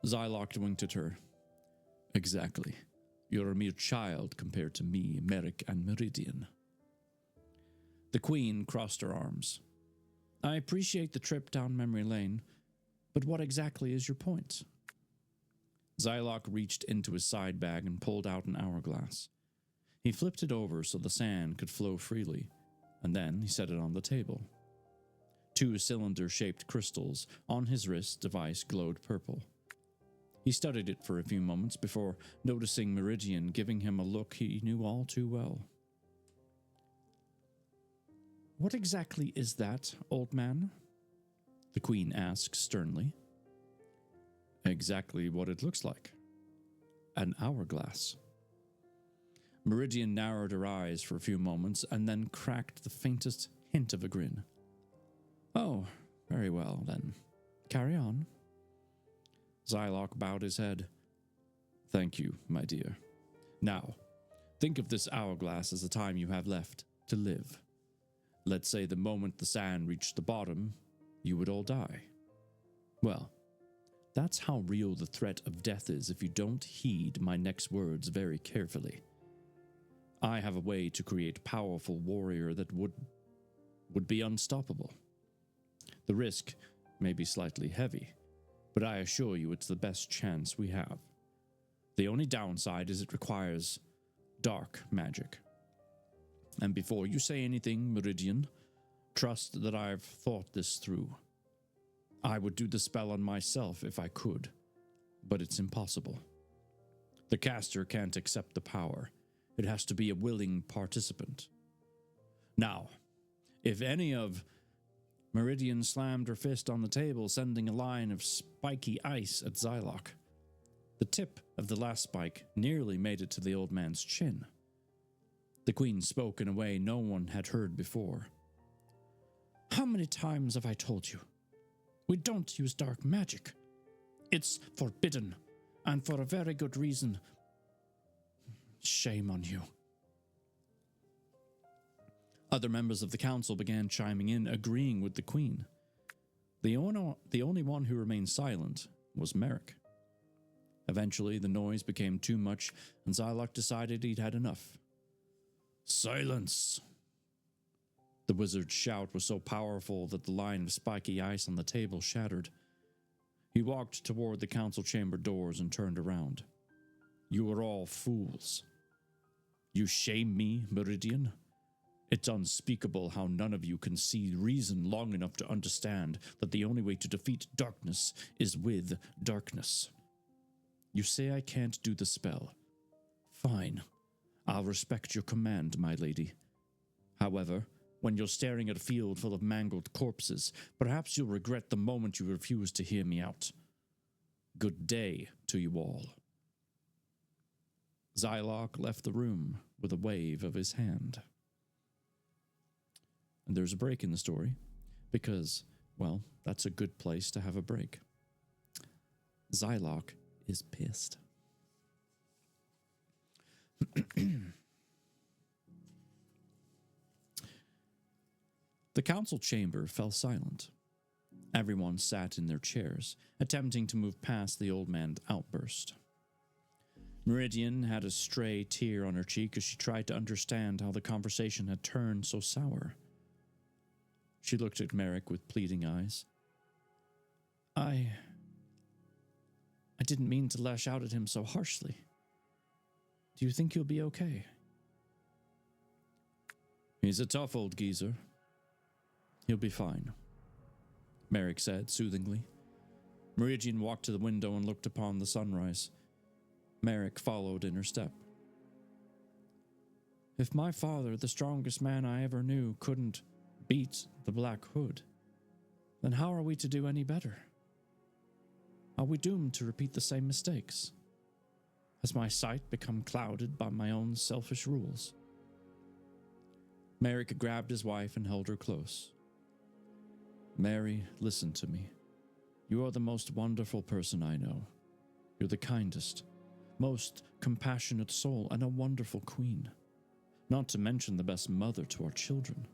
Zylok winked at her. Exactly. You're a mere child compared to me, Merrick, and Meridian. The Queen crossed her arms. I appreciate the trip down memory lane, but what exactly is your point? Zylok reached into his side bag and pulled out an hourglass. He flipped it over so the sand could flow freely, and then he set it on the table. 2 cylinder-shaped crystals on his wrist device glowed purple. He studied it for a few moments before noticing Meridian giving him a look he knew all too well. What exactly is that, old man? The Queen asked sternly. Exactly what it looks like. An hourglass. Meridian narrowed her eyes for a few moments and then cracked the faintest hint of a grin. Oh, very well then. Carry on. Zylok bowed his head. Thank you, my dear. Now, think of this hourglass as the time you have left to live. Let's say the moment the sand reached the bottom, you would all die. Well, that's how real the threat of death is if you don't heed my next words very carefully. I have a way to create a powerful warrior that would be unstoppable. The risk may be slightly heavy, but I assure you it's the best chance we have. The only downside is it requires dark magic. And before you say anything, Meridian, trust that I've thought this through. I would do the spell on myself if I could, but it's impossible. The caster can't accept the power. It has to be a willing participant. Now, if any of... Meridian slammed her fist on the table, sending a line of spiky ice at Zylok. The tip of the last spike nearly made it to the old man's chin. The Queen spoke in a way no one had heard before. How many times have I told you? We don't use dark magic. It's forbidden, and for a very good reason. Shame on you. Other members of the council began chiming in, agreeing with the Queen. The only one who remained silent was Merrick. Eventually, the noise became too much, and Zylok decided he'd had enough. Silence! The wizard's shout was so powerful that the line of spiky ice on the table shattered. He walked toward the council chamber doors and turned around. You are all fools. You shame me, Meridian? It's unspeakable how none of you can see reason long enough to understand that the only way to defeat darkness is with darkness. You say I can't do the spell. Fine. I'll respect your command, my lady. However, when you're staring at a field full of mangled corpses, perhaps you'll regret the moment you refuse to hear me out. Good day to you all. Zylok left the room with a wave of his hand. And there's a break in the story, because, well, that's a good place to have a break. Zylok is pissed. The council chamber fell silent. Everyone sat in their chairs, attempting to move past the old man's outburst. Meridian had a stray tear on her cheek as she tried to understand how the conversation had turned so sour. She looked at Merrick with pleading eyes. I didn't mean to lash out at him so harshly. Do you think he'll be okay? He's a tough old geezer. He'll be fine, Merrick said soothingly. Meridian walked to the window and looked upon the sunrise. Merrick followed in her step. If my father, the strongest man I ever knew, couldn't beat the Black Hood, then how are we to do any better? Are we doomed to repeat the same mistakes? Has my sight become clouded by my own selfish rules? Merrick grabbed his wife and held her close. Mary, listen to me. You are the most wonderful person I know. You're the kindest, most compassionate soul, and a wonderful queen. Not to mention the best mother to our children.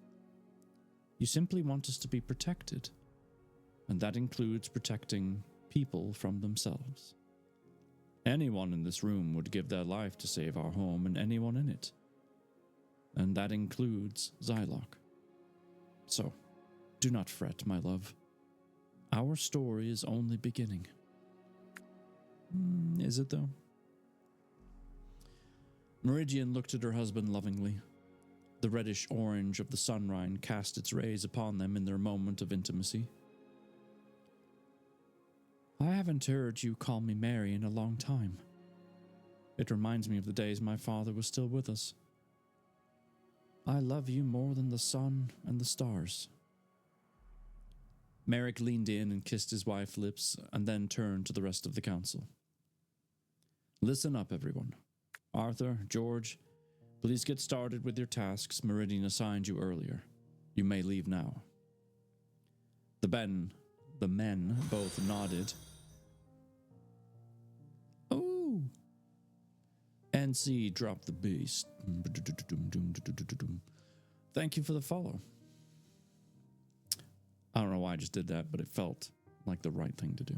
You simply want us to be protected, and that includes protecting people from themselves. Anyone in this room would give their life to save our home and anyone in it. And that includes Zylock. So, do not fret, my love. Our story is only beginning. Is it though? Meridian looked at her husband lovingly. The reddish orange of the sunrise cast its rays upon them in their moment of intimacy. I haven't heard you call me Mary in a long time. It reminds me of the days my father was still with us. I love you more than the sun and the stars. Merrick leaned in and kissed his wife's lips and then turned to the rest of the council. Listen up, everyone. Arthur, George, please get started with your tasks Meridian assigned you earlier. You may leave now. The men both nodded. Oh! NC dropped the beast. Thank you for the follow. I don't know why I just did that, but it felt like the right thing to do.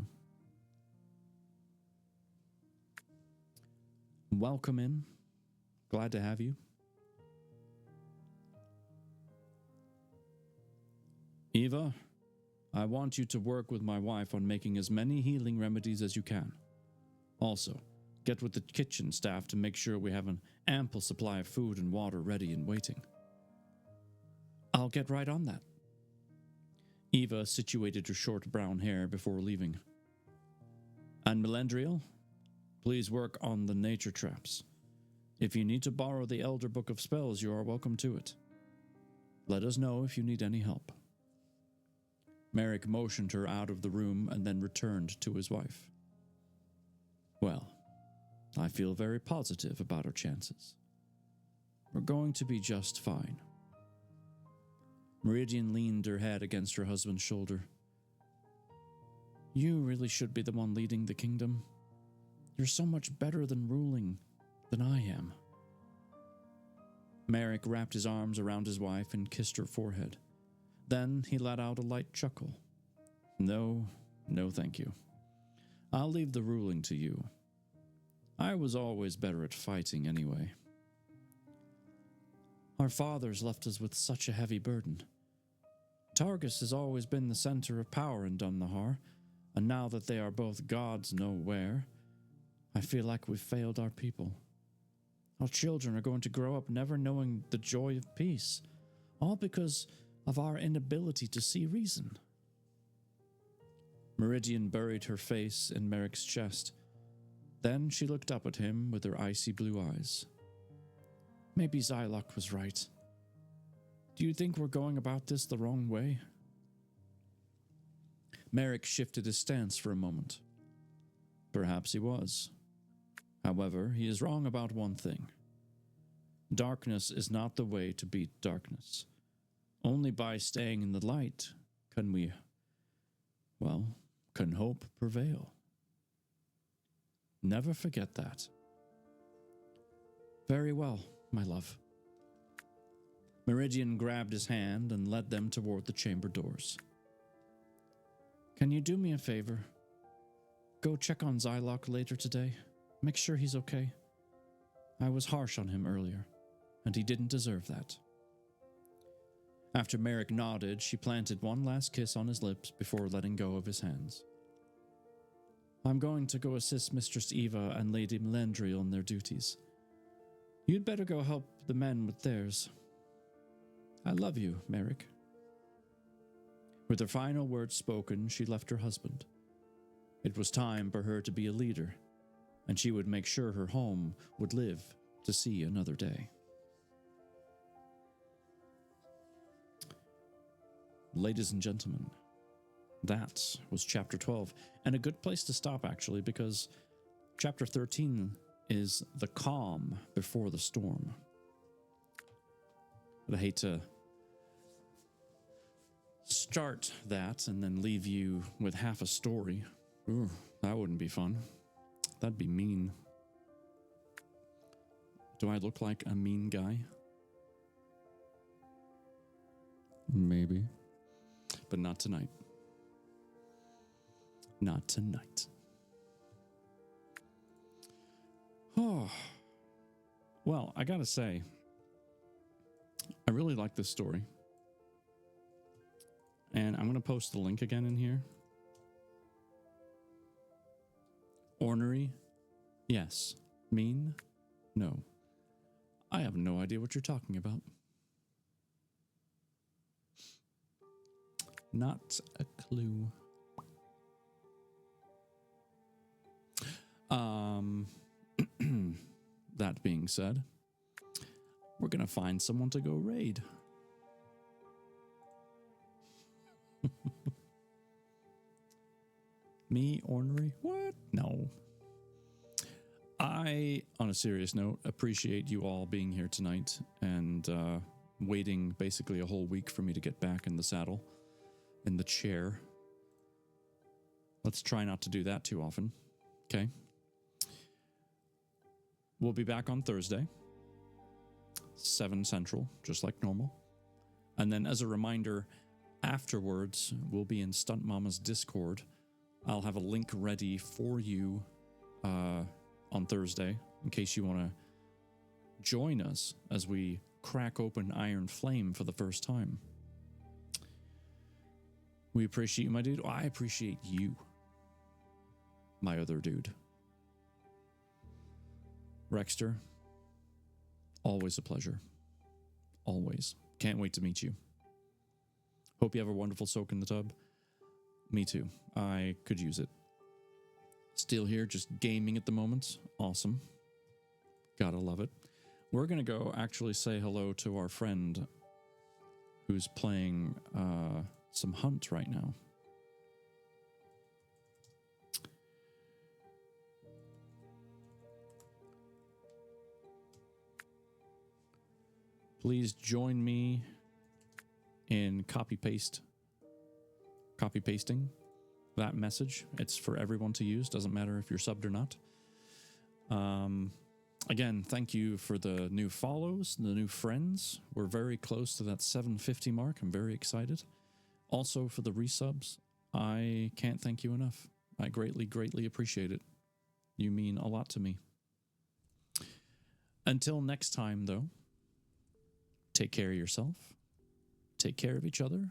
Welcome in. Glad to have you. Eva, I want you to work with my wife on making as many healing remedies as you can. Also, get with the kitchen staff to make sure we have an ample supply of food and water ready and waiting. I'll get right on that. Eva situated her short brown hair before leaving. And Melendriel, please work on the nature traps. If you need to borrow the Elder Book of Spells, you are welcome to it. Let us know if you need any help. Merrick motioned her out of the room and then returned to his wife. Well, I feel very positive about our chances. We're going to be just fine. Meridian leaned her head against her husband's shoulder. You really should be the one leading the kingdom. You're so much better than ruling than I am. Merrick wrapped his arms around his wife and kissed her forehead. Then he let out a light chuckle. No, thank you. I'll leave the ruling to you. I was always better at fighting anyway. Our fathers left us with such a heavy burden. Targus has always been the center of power in Dunlahar, and now that they are both gods nowhere, I feel like we've failed our people. Our children are going to grow up never knowing the joy of peace, all because of our inability to see reason. Meridian buried her face in Merrick's chest. Then she looked up at him with her icy blue eyes. Maybe Zylock was right. Do you think we're going about this the wrong way? Merrick shifted his stance for a moment. Perhaps he was. However, he is wrong about one thing. Darkness is not the way to beat darkness. Only by staying in the light can hope prevail. Never forget that. Very well, my love. Meridian grabbed his hand and led them toward the chamber doors. Can you do me a favor? Go check on Zylock later today. Make sure he's okay. I was harsh on him earlier, and he didn't deserve that. After Merrick nodded, she planted one last kiss on his lips before letting go of his hands. I'm going to go assist Mistress Eva and Lady Melendriel in their duties. You'd better go help the men with theirs. I love you, Merrick. With her final words spoken, she left her husband. It was time for her to be a leader, and she would make sure her home would live to see another day. ladies and gentlemen, that was chapter 12. And a good place to stop, actually, because chapter 13 is the calm before the storm. But I hate to start that and then leave you with half a story. Ooh, that wouldn't be fun. That'd be mean. Do I look like a mean guy? Maybe. But not tonight. Not tonight. Oh. Well, I gotta say, I really like this story. And I'm gonna post the link again in here. Ornery? Yes. Mean? No. I have no idea what you're talking about. Not a clue. That being said, we're gonna find someone to go raid. Me, ornery? What? No. I, on a serious note, appreciate you all being here tonight and waiting basically a whole week for me to get back in the saddle, in the chair. Let's try not to do that too often. Okay. We'll be back on Thursday, 7 Central, just like normal. And then as a reminder, afterwards, we'll be in Stunt Mama's Discord. I'll have a link ready for you on Thursday in case you want to join us as we crack open Iron Flame for the first time. We appreciate you, my dude. Oh, I appreciate you, my other dude. Rexter, always a pleasure. Always. Can't wait to meet you. Hope you have a wonderful soak in the tub. Me too. I could use it. Still here, just gaming at the moment. Awesome. Gotta love it. We're gonna go actually say hello to our friend who's playing some Hunt right now. Please join me in copy-pasting that message. It's for everyone to use. Doesn't matter if you're subbed or not. Again, thank you for the new follows, the new friends. We're very close to that 750 mark. I'm very excited. Also for the resubs, I can't thank you enough. I greatly, greatly appreciate it. You mean a lot to me. Until next time, though, take care of yourself, take care of each other,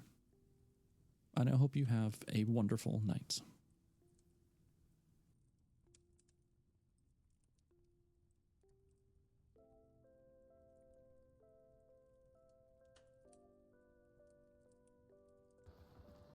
and I hope you have a wonderful night.